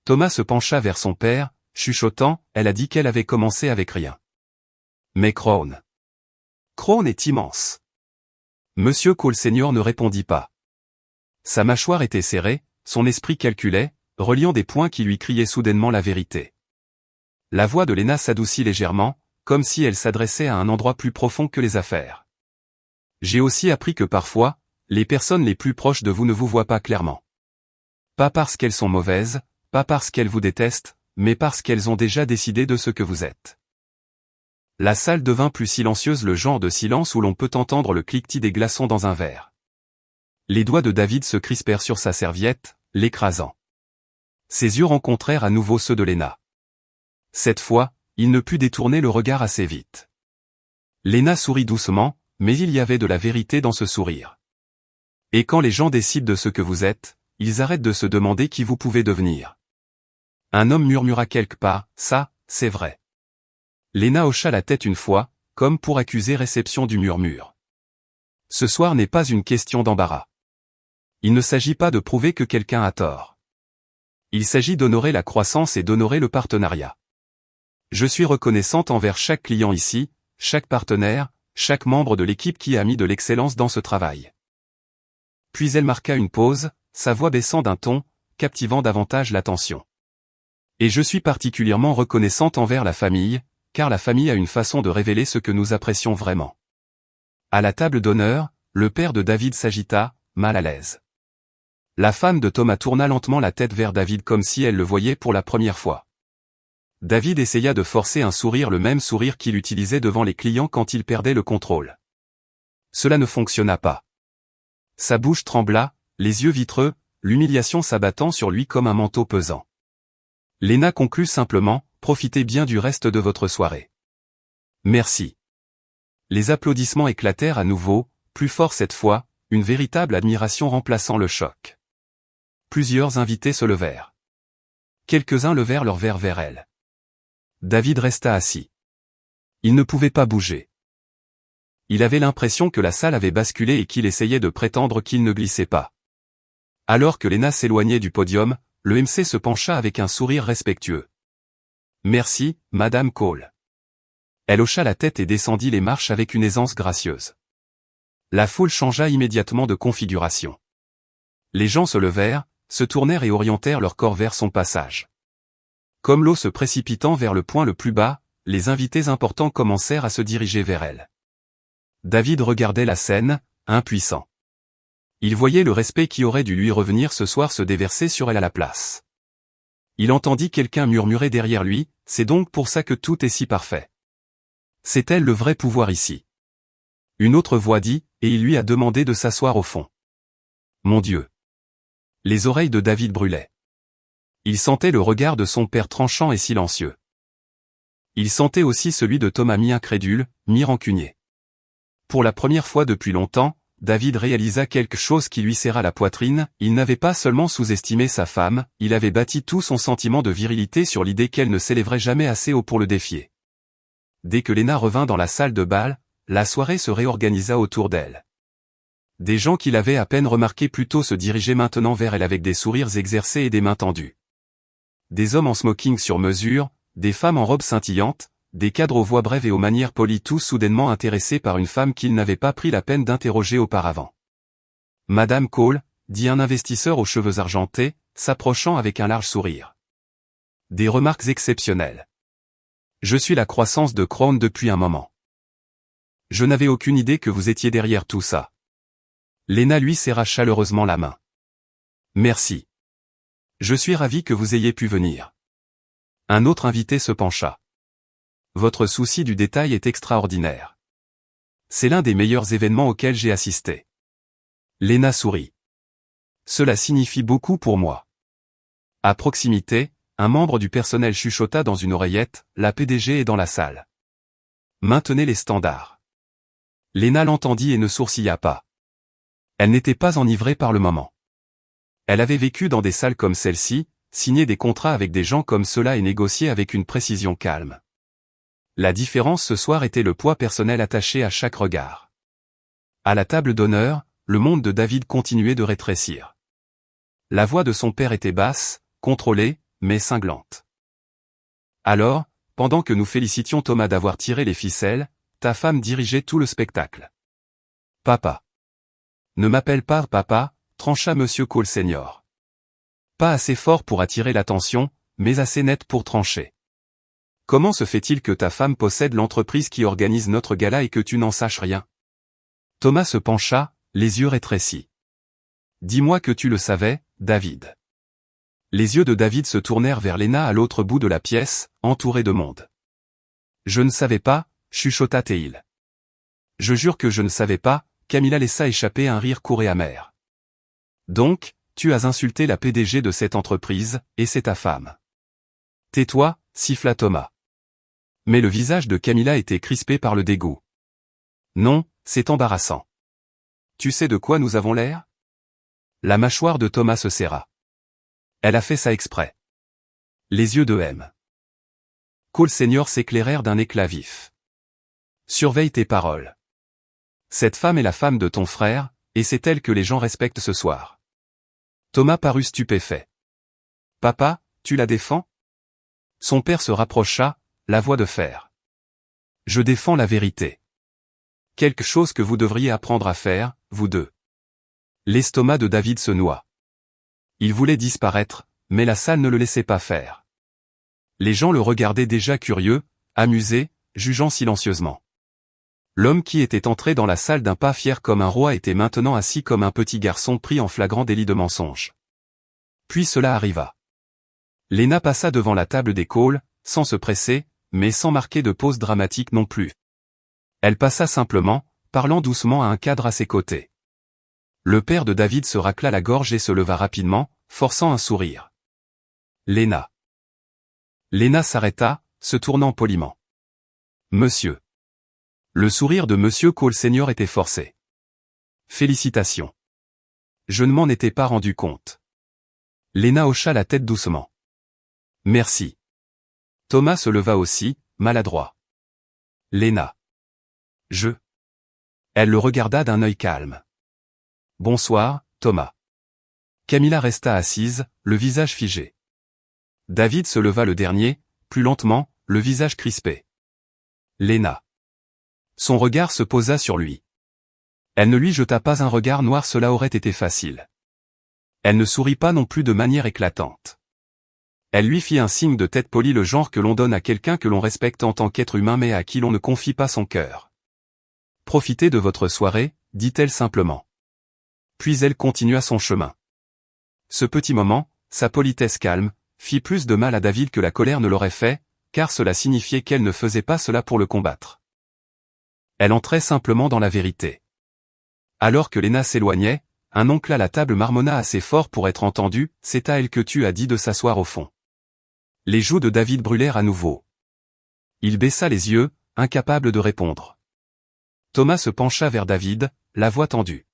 Thomas se pencha vers son père, chuchotant, elle a dit qu'elle avait commencé avec rien. Mais Crown est immense. Monsieur Cole Senior ne répondit pas. Sa mâchoire était serrée, son esprit calculait, reliant des points qui lui criaient soudainement la vérité. La voix de Lena s'adoucit légèrement, comme si elle s'adressait à un endroit plus profond que les affaires. J'ai aussi appris que parfois, les personnes les plus proches de vous ne vous voient pas clairement. Pas parce qu'elles sont mauvaises, pas parce qu'elles vous détestent, mais parce qu'elles ont déjà décidé de ce que vous êtes. La salle devint plus silencieuse, le genre de silence où l'on peut entendre le cliquetis des glaçons dans un verre. Les doigts de David se crispèrent sur sa serviette, l'écrasant. Ses yeux rencontrèrent à nouveau ceux de Lena. Cette fois, il ne put détourner le regard assez vite. Lena sourit doucement, mais il y avait de la vérité dans ce sourire. Et quand les gens décident de ce que vous êtes, ils arrêtent de se demander qui vous pouvez devenir. Un homme murmura quelque part, ça, c'est vrai. Léna hocha la tête une fois, comme pour accuser réception du murmure. Ce soir n'est pas une question d'embarras. Il ne s'agit pas de prouver que quelqu'un a tort. Il s'agit d'honorer la croissance et d'honorer le partenariat. Je suis reconnaissante envers chaque client ici, chaque partenaire, chaque membre de l'équipe qui a mis de l'excellence dans ce travail. Puis elle marqua une pause, sa voix baissant d'un ton, captivant davantage l'attention. Et je suis particulièrement reconnaissante envers la famille, car la famille a une façon de révéler ce que nous apprécions vraiment. À la table d'honneur, le père de David s'agita, mal à l'aise. La femme de Thomas tourna lentement la tête vers David comme si elle le voyait pour la première fois. David essaya de forcer un sourire, le même sourire qu'il utilisait devant les clients quand il perdait le contrôle. Cela ne fonctionna pas. Sa bouche trembla, les yeux vitreux, l'humiliation s'abattant sur lui comme un manteau pesant. Léna conclut simplement, profitez bien du reste de votre soirée. Merci. Les applaudissements éclatèrent à nouveau, plus fort cette fois, une véritable admiration remplaçant le choc. Plusieurs invités se levèrent. Quelques-uns levèrent leur verre vers elle. David resta assis. Il ne pouvait pas bouger. Il avait l'impression que la salle avait basculé et qu'il essayait de prétendre qu'il ne glissait pas. Alors que Léna s'éloignait du podium, le MC se pencha avec un sourire respectueux. « Merci, Madame Cole. » Elle hocha la tête et descendit les marches avec une aisance gracieuse. La foule changea immédiatement de configuration. Les gens se levèrent, se tournèrent et orientèrent leur corps vers son passage. Comme l'eau se précipitant vers le point le plus bas, les invités importants commencèrent à se diriger vers elle. David regardait la scène, impuissant. Il voyait le respect qui aurait dû lui revenir ce soir se déverser sur elle à la place. Il entendit quelqu'un murmurer derrière lui, « C'est donc pour ça que tout est si parfait. » C'est elle le vrai pouvoir ici. Une autre voix dit, et il lui a demandé de s'asseoir au fond. Mon Dieu! Les oreilles de David brûlaient. Il sentait le regard de son père tranchant et silencieux. Il sentait aussi celui de Thomas mi-incrédule, mi-rancunier. Pour la première fois depuis longtemps, David réalisa quelque chose qui lui serra la poitrine, il n'avait pas seulement sous-estimé sa femme, il avait bâti tout son sentiment de virilité sur l'idée qu'elle ne s'élèverait jamais assez haut pour le défier. Dès que Léna revint dans la salle de bal, la soirée se réorganisa autour d'elle. Des gens qu'il avait à peine remarqués plus tôt se dirigeaient maintenant vers elle avec des sourires exercés et des mains tendues. Des hommes en smoking sur mesure, des femmes en robes scintillantes, des cadres aux voix brèves et aux manières polies tous soudainement intéressés par une femme qu'ils n'avaient pas pris la peine d'interroger auparavant. « Madame Cole », dit un investisseur aux cheveux argentés, s'approchant avec un large sourire. Des remarques exceptionnelles. Je suis la croissance de Crown depuis un moment. Je n'avais aucune idée que vous étiez derrière tout ça. Léna lui serra chaleureusement la main. Merci. Je suis ravi que vous ayez pu venir. Un autre invité se pencha. Votre souci du détail est extraordinaire. C'est l'un des meilleurs événements auxquels j'ai assisté. Léna sourit. Cela signifie beaucoup pour moi. À proximité, un membre du personnel chuchota dans une oreillette, la PDG est dans la salle. Maintenez les standards. Léna l'entendit et ne sourcilla pas. Elle n'était pas enivrée par le moment. Elle avait vécu dans des salles comme celle-ci, signé des contrats avec des gens comme cela et négocié avec une précision calme. La différence ce soir était le poids personnel attaché à chaque regard. À la table d'honneur, le monde de David continuait de rétrécir. La voix de son père était basse, contrôlée, mais cinglante. Alors, pendant que nous félicitions Thomas d'avoir tiré les ficelles, ta femme dirigeait tout le spectacle. Papa. Ne m'appelle pas papa, trancha Monsieur Cole Senior. Pas assez fort pour attirer l'attention, mais assez net pour trancher. Comment se fait-il que ta femme possède l'entreprise qui organise notre gala et que tu n'en saches rien? Thomas se pencha, les yeux rétrécis. Dis-moi que tu le savais, David. Les yeux de David se tournèrent vers Léna à l'autre bout de la pièce, entourée de monde. Je ne savais pas, chuchota Théil. Je jure que je ne savais pas, Camilla laissa échapper un rire court et amer. Donc, tu as insulté la PDG de cette entreprise, et c'est ta femme. Tais-toi, siffla Thomas. Mais le visage de Camilla était crispé par le dégoût. Non, c'est embarrassant. Tu sais de quoi nous avons l'air? La mâchoire de Thomas se serra. Elle a fait ça exprès. Les yeux de M. Cole Senior s'éclairèrent d'un éclat vif. Surveille tes paroles. Cette femme est la femme de ton frère, et c'est elle que les gens respectent ce soir. Thomas parut stupéfait. Papa, tu la défends? Son père se rapprocha, la voix de fer. Je défends la vérité. Quelque chose que vous devriez apprendre à faire, vous deux. L'estomac de David se noua. Il voulait disparaître, mais la salle ne le laissait pas faire. Les gens le regardaient déjà curieux, amusés, jugeant silencieusement. L'homme qui était entré dans la salle d'un pas fier comme un roi était maintenant assis comme un petit garçon pris en flagrant délit de mensonge. Puis cela arriva. Lena passa devant la table des Cole, sans se presser, mais sans marquer de pause dramatique non plus. Elle passa simplement, parlant doucement à un cadre à ses côtés. Le père de David se racla la gorge et se leva rapidement, forçant un sourire. Lena. Lena s'arrêta, se tournant poliment. Monsieur. Le sourire de Monsieur Cole Senior était forcé. Félicitations. Je ne m'en étais pas rendu compte. Lena hocha la tête doucement. Merci. Thomas se leva aussi, maladroit. Lena. Elle le regarda d'un œil calme. Bonsoir, Thomas. Camilla resta assise, le visage figé. David se leva le dernier, plus lentement, le visage crispé. Lena. Son regard se posa sur lui. Elle ne lui jeta pas un regard noir, cela aurait été facile. Elle ne sourit pas non plus de manière éclatante. Elle lui fit un signe de tête poli, le genre que l'on donne à quelqu'un que l'on respecte en tant qu'être humain mais à qui l'on ne confie pas son cœur. Profitez de votre soirée, dit-elle simplement. Puis elle continua son chemin. Ce petit moment, sa politesse calme, fit plus de mal à David que la colère ne l'aurait fait, car cela signifiait qu'elle ne faisait pas cela pour le combattre. Elle entrait simplement dans la vérité. Alors que Lena s'éloignait, un oncle à la table marmonna assez fort pour être entendu, c'est à elle que tu as dit de s'asseoir au fond. Les joues de David brûlèrent à nouveau. Il baissa les yeux, incapable de répondre. Thomas se pencha vers David, la voix tendue.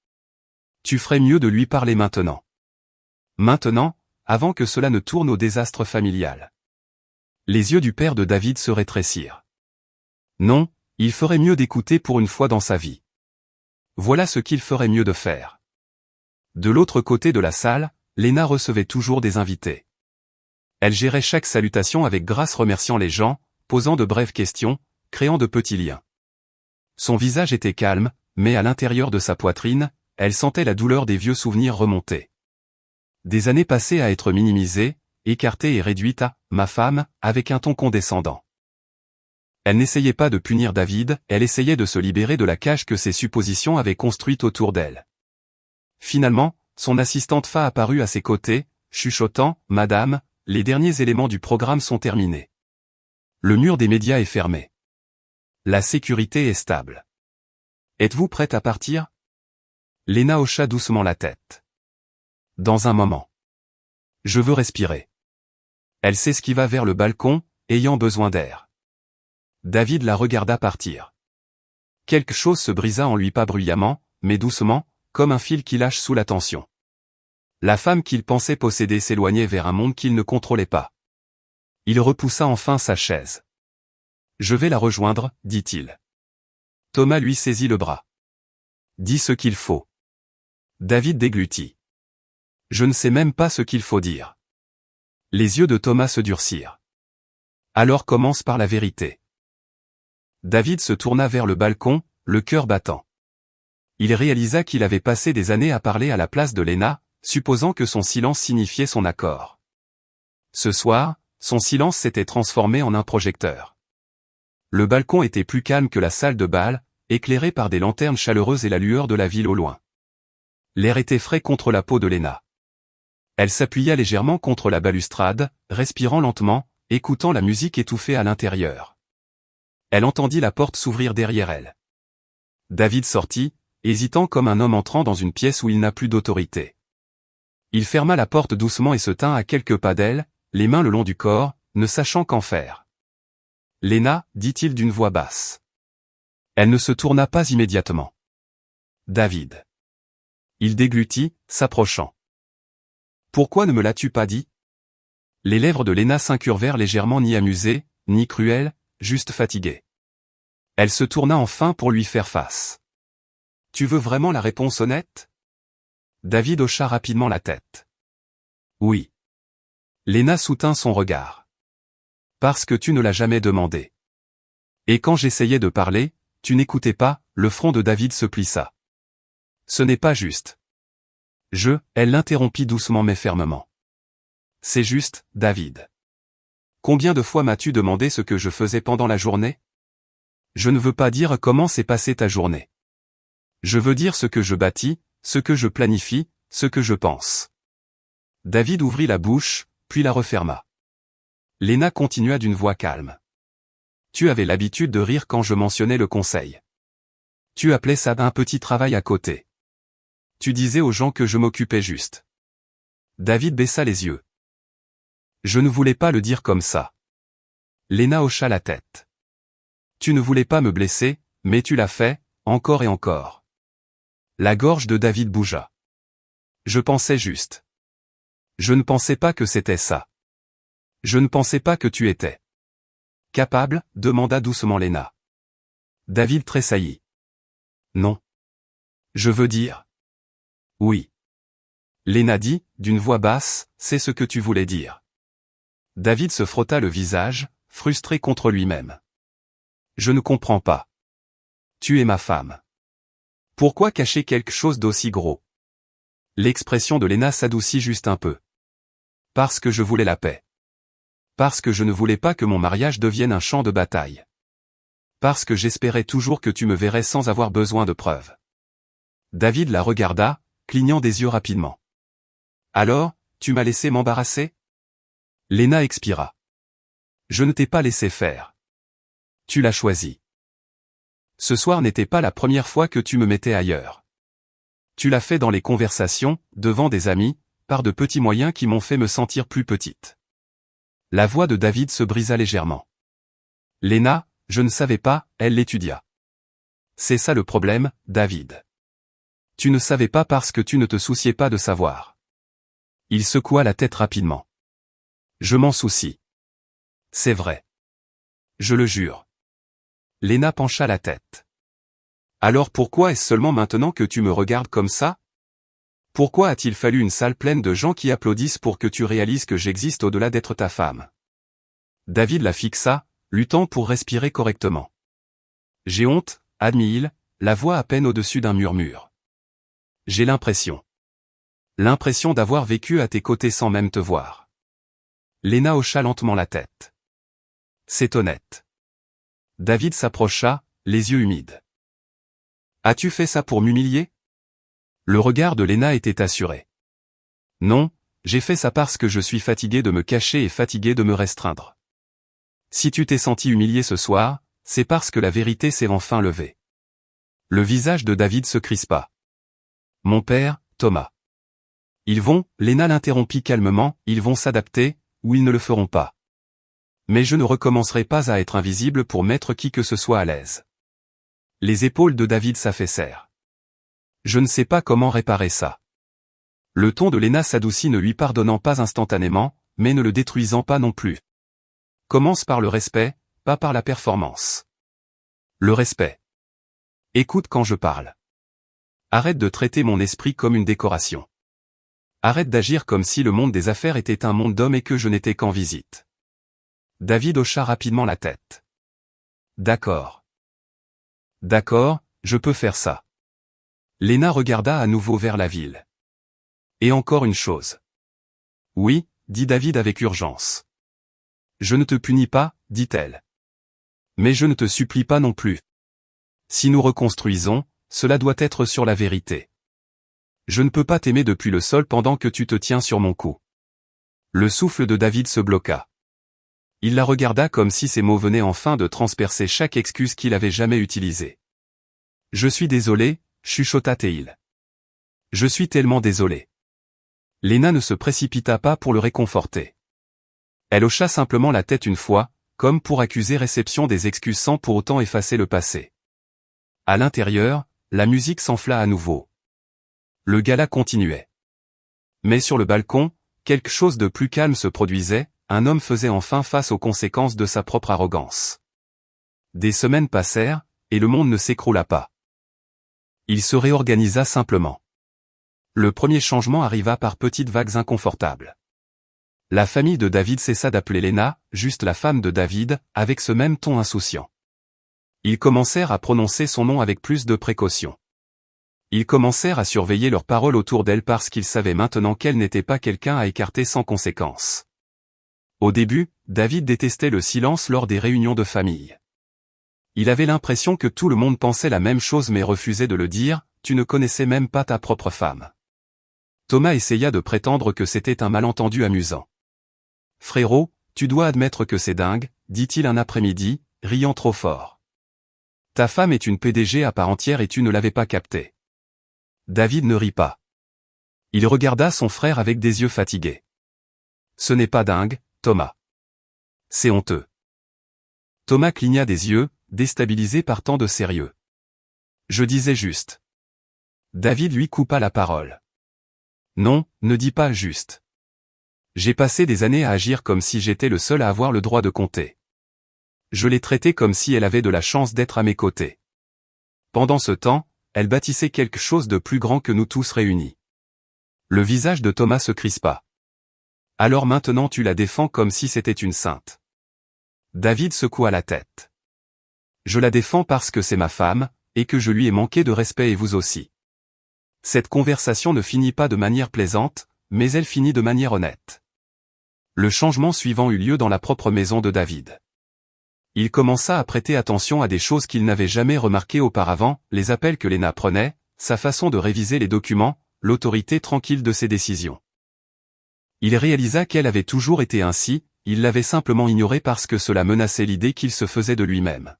Tu ferais mieux de lui parler maintenant. Maintenant, avant que cela ne tourne au désastre familial. Les yeux du père de David se rétrécirent. Non, il ferait mieux d'écouter pour une fois dans sa vie. Voilà ce qu'il ferait mieux de faire. De l'autre côté de la salle, Lena recevait toujours des invités. Elle gérait chaque salutation avec grâce, remerciant les gens, posant de brèves questions, créant de petits liens. Son visage était calme, mais à l'intérieur de sa poitrine, elle sentait la douleur des vieux souvenirs remonter. Des années passées à être minimisées, écartées et réduites à « ma femme » avec un ton condescendant. Elle n'essayait pas de punir David, elle essayait de se libérer de la cage que ses suppositions avaient construite autour d'elle. Finalement, son assistante Fa apparut à ses côtés, chuchotant « Madame, les derniers éléments du programme sont terminés. Le mur des médias est fermé. La sécurité est stable. Êtes-vous prête à partir ?» Lena hocha doucement la tête. Dans un moment. Je veux respirer. Elle s'esquiva vers le balcon, ayant besoin d'air. David la regarda partir. Quelque chose se brisa en lui, pas bruyamment, mais doucement, comme un fil qui lâche sous la tension. La femme qu'il pensait posséder s'éloignait vers un monde qu'il ne contrôlait pas. Il repoussa enfin sa chaise. Je vais la rejoindre, dit-il. Thomas lui saisit le bras. Dis ce qu'il faut. David déglutit. Je ne sais même pas ce qu'il faut dire. Les yeux de Thomas se durcirent. Alors commence par la vérité. David se tourna vers le balcon, le cœur battant. Il réalisa qu'il avait passé des années à parler à la place de Lena, supposant que son silence signifiait son accord. Ce soir, son silence s'était transformé en un projecteur. Le balcon était plus calme que la salle de bal, éclairé par des lanternes chaleureuses et la lueur de la ville au loin. L'air était frais contre la peau de Lena. Elle s'appuya légèrement contre la balustrade, respirant lentement, écoutant la musique étouffée à l'intérieur. Elle entendit la porte s'ouvrir derrière elle. David sortit, hésitant comme un homme entrant dans une pièce où il n'a plus d'autorité. Il ferma la porte doucement et se tint à quelques pas d'elle, les mains le long du corps, ne sachant qu'en faire. « Lena, dit-il d'une voix basse. Elle ne se tourna pas immédiatement. David. Il déglutit, s'approchant. Pourquoi ne me l'as-tu pas dit? Les lèvres de Léna s'incurvèrent légèrement, ni amusées, ni cruelles, juste fatiguées. Elle se tourna enfin pour lui faire face. Tu veux vraiment la réponse honnête? David hocha rapidement la tête. Oui. Léna soutint son regard. Parce que tu ne l'as jamais demandé. Et quand j'essayais de parler, tu n'écoutais pas, le front de David se plissa. Ce n'est pas juste. Elle l'interrompit doucement mais fermement. C'est juste, David. Combien de fois m'as-tu demandé ce que je faisais pendant la journée? Je ne veux pas dire comment s'est passée ta journée. Je veux dire ce que je bâtis, ce que je planifie, ce que je pense. David ouvrit la bouche, puis la referma. Léna continua d'une voix calme. Tu avais l'habitude de rire quand je mentionnais le conseil. Tu appelais ça un petit travail à côté. Tu disais aux gens que je m'occupais juste. David baissa les yeux. Je ne voulais pas le dire comme ça. Léna hocha la tête. Tu ne voulais pas me blesser, mais tu l'as fait, encore et encore. La gorge de David bougea. Je pensais juste. Je ne pensais pas que c'était ça. Je ne pensais pas que tu étais. Capable, demanda doucement Léna. David tressaillit. Non. Je veux dire. Oui. Léna dit, d'une voix basse, c'est ce que tu voulais dire. David se frotta le visage, frustré contre lui-même. Je ne comprends pas. Tu es ma femme. Pourquoi cacher quelque chose d'aussi gros? L'expression de Léna s'adoucit juste un peu. Parce que je voulais la paix. Parce que je ne voulais pas que mon mariage devienne un champ de bataille. Parce que j'espérais toujours que tu me verrais sans avoir besoin de preuves. David la regarda, clignant des yeux rapidement. Alors, tu m'as laissé m'embarrasser? Léna expira. Je ne t'ai pas laissé faire. Tu l'as choisi. Ce soir n'était pas la première fois que tu me mettais ailleurs. Tu l'as fait dans les conversations, devant des amis, par de petits moyens qui m'ont fait me sentir plus petite. La voix de David se brisa légèrement. Léna, je ne savais pas, elle l'étudia. C'est ça le problème, David. Tu ne savais pas parce que tu ne te souciais pas de savoir. Il secoua la tête rapidement. Je m'en soucie. C'est vrai. Je le jure. Léna pencha la tête. Alors pourquoi est-ce seulement maintenant que tu me regardes comme ça? Pourquoi a-t-il fallu une salle pleine de gens qui applaudissent pour que tu réalises que j'existe au-delà d'être ta femme? David la fixa, luttant pour respirer correctement. J'ai honte, admit-il, la voix à peine au-dessus d'un murmure. J'ai l'impression. L'impression d'avoir vécu à tes côtés sans même te voir. Léna hocha lentement la tête. C'est honnête. David s'approcha, les yeux humides. As-tu fait ça pour m'humilier? Le regard de Léna était assuré. Non, j'ai fait ça parce que je suis fatigué de me cacher et fatigué de me restreindre. Si tu t'es senti humilié ce soir, c'est parce que la vérité s'est enfin levée. Le visage de David se crispa. Mon père, Thomas. Ils vont, Léna l'interrompit calmement, ils vont s'adapter, ou ils ne le feront pas. Mais je ne recommencerai pas à être invisible pour mettre qui que ce soit à l'aise. Les épaules de David s'affaissèrent. Je ne sais pas comment réparer ça. Le ton de Léna s'adoucit, ne lui pardonnant pas instantanément, mais ne le détruisant pas non plus. Commence par le respect, pas par la performance. Le respect. Écoute quand je parle. Arrête de traiter mon esprit comme une décoration. Arrête d'agir comme si le monde des affaires était un monde d'hommes et que je n'étais qu'en visite. David hocha rapidement la tête. D'accord. D'accord, je peux faire ça. Léna regarda à nouveau vers la ville. Et encore une chose. Oui, dit David avec urgence. Je ne te punis pas, dit-elle. Mais je ne te supplie pas non plus. Si nous reconstruisons, cela doit être sur la vérité. Je ne peux pas t'aimer depuis le sol pendant que tu te tiens sur mon cou. Le souffle de David se bloqua. Il la regarda comme si ces mots venaient enfin de transpercer chaque excuse qu'il avait jamais utilisée. Je suis désolé, chuchota-t-il. Je suis tellement désolé. Léna ne se précipita pas pour le réconforter. Elle hocha simplement la tête une fois, comme pour accuser réception des excuses sans pour autant effacer le passé. À l'intérieur, la musique s'enfla à nouveau. Le gala continuait. Mais sur le balcon, quelque chose de plus calme se produisait, un homme faisait enfin face aux conséquences de sa propre arrogance. Des semaines passèrent, et le monde ne s'écroula pas. Il se réorganisa simplement. Le premier changement arriva par petites vagues inconfortables. La famille de David cessa d'appeler Léna, juste la femme de David, avec ce même ton insouciant. Ils commencèrent à prononcer son nom avec plus de précaution. Ils commencèrent à surveiller leurs paroles autour d'elle parce qu'ils savaient maintenant qu'elle n'était pas quelqu'un à écarter sans conséquence. Au début, David détestait le silence lors des réunions de famille. Il avait l'impression que tout le monde pensait la même chose mais refusait de le dire, tu ne connaissais même pas ta propre femme. Thomas essaya de prétendre que c'était un malentendu amusant. Frérot, tu dois admettre que c'est dingue, dit-il un après-midi, riant trop fort. Ta femme est une PDG à part entière et tu ne l'avais pas capté. David ne rit pas. Il regarda son frère avec des yeux fatigués. Ce n'est pas dingue, Thomas. C'est honteux. Thomas cligna des yeux, déstabilisé par tant de sérieux. Je disais juste. David lui coupa la parole. Non, ne dis pas juste. J'ai passé des années à agir comme si j'étais le seul à avoir le droit de compter. Je l'ai traitée comme si elle avait de la chance d'être à mes côtés. Pendant ce temps, elle bâtissait quelque chose de plus grand que nous tous réunis. Le visage de Thomas se crispa. Alors maintenant tu la défends comme si c'était une sainte. David secoua la tête. Je la défends parce que c'est ma femme, et que je lui ai manqué de respect et vous aussi. Cette conversation ne finit pas de manière plaisante, mais elle finit de manière honnête. Le changement suivant eut lieu dans la propre maison de David. Il commença à prêter attention à des choses qu'il n'avait jamais remarquées auparavant, les appels que Léna prenait, sa façon de réviser les documents, l'autorité tranquille de ses décisions. Il réalisa qu'elle avait toujours été ainsi, il l'avait simplement ignorée parce que cela menaçait l'idée qu'il se faisait de lui-même.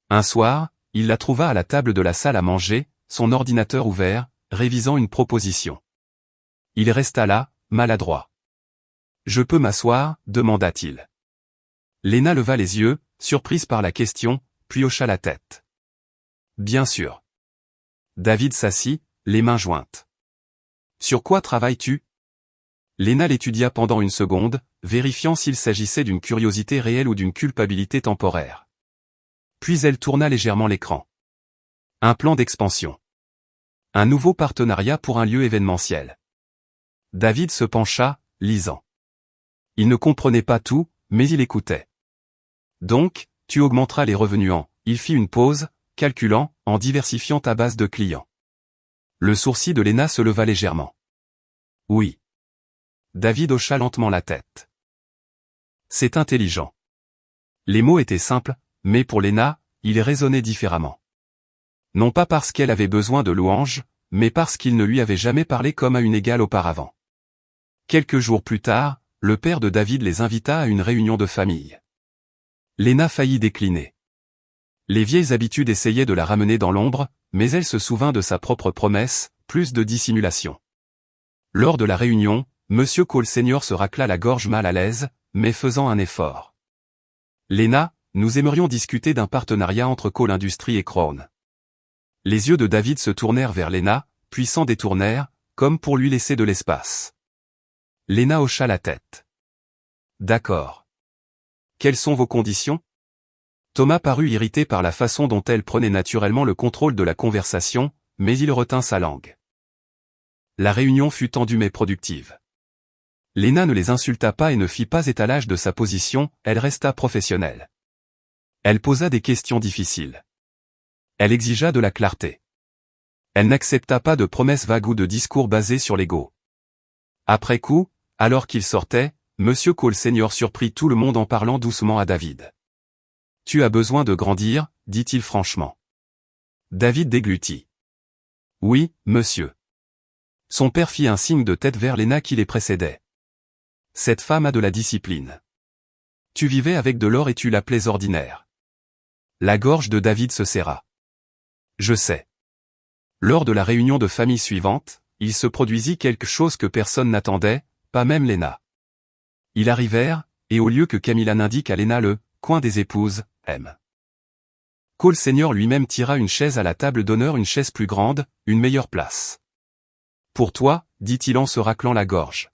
Un soir, il la trouva à la table de la salle à manger, son ordinateur ouvert, révisant une proposition. Il resta là, maladroit. « Je peux m'asseoir » demanda-t-il. Léna leva les yeux, surprise par la question, puis hocha la tête. « Bien sûr. » David s'assit, les mains jointes. « Sur quoi travailles-tu » Léna l'étudia pendant une seconde, vérifiant s'il s'agissait d'une curiosité réelle ou d'une culpabilité temporaire. Puis elle tourna légèrement l'écran. Un plan d'expansion. Un nouveau partenariat pour un lieu événementiel. David se pencha, lisant. Il ne comprenait pas tout, mais il écoutait. Donc, tu augmenteras les revenus en... Il fit une pause, calculant, en diversifiant ta base de clients. Le sourcil de Léna se leva légèrement. Oui. David hocha lentement la tête. C'est intelligent. Les mots étaient simples, mais pour Léna, ils résonnaient différemment. Non pas parce qu'elle avait besoin de louanges, mais parce qu'il ne lui avait jamais parlé comme à une égale auparavant. Quelques jours plus tard, le père de David les invita à une réunion de famille. Léna faillit décliner. Les vieilles habitudes essayaient de la ramener dans l'ombre, mais elle se souvint de sa propre promesse, plus de dissimulation. Lors de la réunion, Monsieur Cole Senior se racla la gorge mal à l'aise, mais faisant un effort. Léna, nous aimerions discuter d'un partenariat entre Cole Industries et Crown. Les yeux de David se tournèrent vers Léna, puis s'en détournèrent, comme pour lui laisser de l'espace. Léna hocha la tête. D'accord. Quelles sont vos conditions ? Thomas parut irrité par la façon dont elle prenait naturellement le contrôle de la conversation, mais il retint sa langue. La réunion fut tendue mais productive. Léna ne les insulta pas et ne fit pas étalage de sa position, elle resta professionnelle. Elle posa des questions difficiles. Elle exigea de la clarté. Elle n'accepta pas de promesses vagues ou de discours basés sur l'ego. Après coup, alors qu'il sortait, Monsieur Cole Senior surprit tout le monde en parlant doucement à David. « Tu as besoin de grandir, dit-il franchement. » David déglutit. « Oui, monsieur. » Son père fit un signe de tête vers Léna qui les précédait. « Cette femme a de la discipline. Tu vivais avec de l'or et tu l'appelais ordinaire. » La gorge de David se serra. « Je sais. » Lors de la réunion de famille suivante, il se produisit quelque chose que personne n'attendait, pas même Léna. Ils arrivèrent, et au lieu que Camilla n'indique à Léna le « coin des épouses », M. Cole Senior lui-même tira une chaise à la table d'honneur, une chaise plus grande, une meilleure place. Pour toi, dit-il en se raclant la gorge.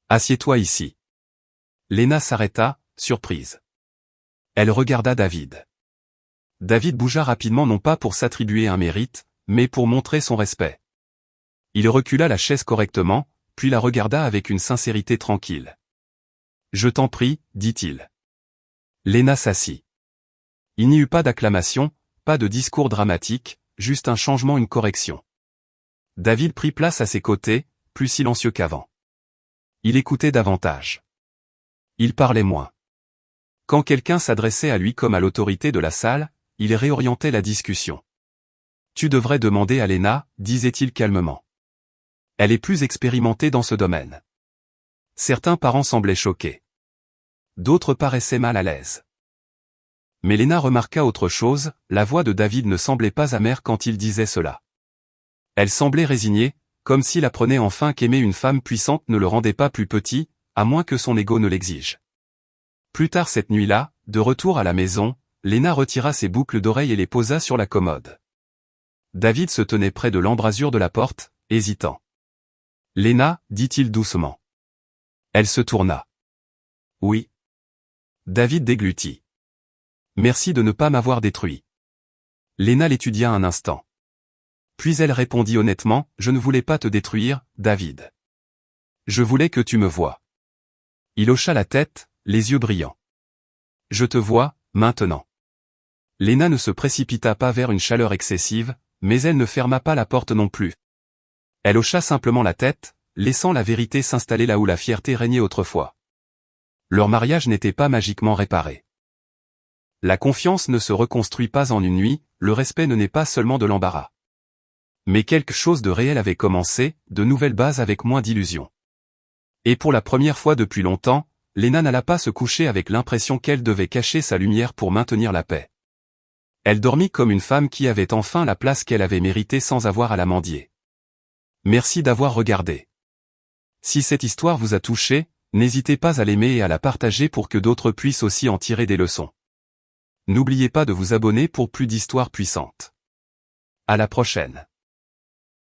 Assieds-toi ici. Lena s'arrêta, surprise. Elle regarda David. David bougea rapidement non pas pour s'attribuer un mérite, mais pour montrer son respect. Il recula la chaise correctement, puis la regarda avec une sincérité tranquille. Je t'en prie, dit-il. Lena s'assit. Il n'y eut pas d'acclamation, pas de discours dramatique, juste un changement, une correction. David prit place à ses côtés, plus silencieux qu'avant. Il écoutait davantage. Il parlait moins. Quand quelqu'un s'adressait à lui comme à l'autorité de la salle, il réorientait la discussion. Tu devrais demander à Lena, disait-il calmement. Elle est plus expérimentée dans ce domaine. Certains parents semblaient choqués. D'autres paraissaient mal à l'aise. Mais Lena remarqua autre chose, la voix de David ne semblait pas amère quand il disait cela. Elle semblait résignée, comme s'il apprenait enfin qu'aimer une femme puissante ne le rendait pas plus petit, à moins que son ego ne l'exige. Plus tard cette nuit-là, de retour à la maison, Lena retira ses boucles d'oreilles et les posa sur la commode. David se tenait près de l'embrasure de la porte, hésitant. Lena, dit-il doucement. Elle se tourna. Oui. David déglutit. Merci de ne pas m'avoir détruit. Lena l'étudia un instant. Puis elle répondit honnêtement, je ne voulais pas te détruire, David. Je voulais que tu me voies. Il hocha la tête, les yeux brillants. Je te vois, maintenant. Lena ne se précipita pas vers une chaleur excessive, mais elle ne ferma pas la porte non plus. Elle hocha simplement la tête, laissant la vérité s'installer là où la fierté régnait autrefois. Leur mariage n'était pas magiquement réparé. La confiance ne se reconstruit pas en une nuit, le respect ne naît pas seulement de l'embarras. Mais quelque chose de réel avait commencé, de nouvelles bases avec moins d'illusions. Et pour la première fois depuis longtemps, Lena n'alla pas se coucher avec l'impression qu'elle devait cacher sa lumière pour maintenir la paix. Elle dormit comme une femme qui avait enfin la place qu'elle avait méritée sans avoir à la mendier. Merci d'avoir regardé. Si cette histoire vous a touché, n'hésitez pas à l'aimer et à la partager pour que d'autres puissent aussi en tirer des leçons. N'oubliez pas de vous abonner pour plus d'histoires puissantes. À la prochaine.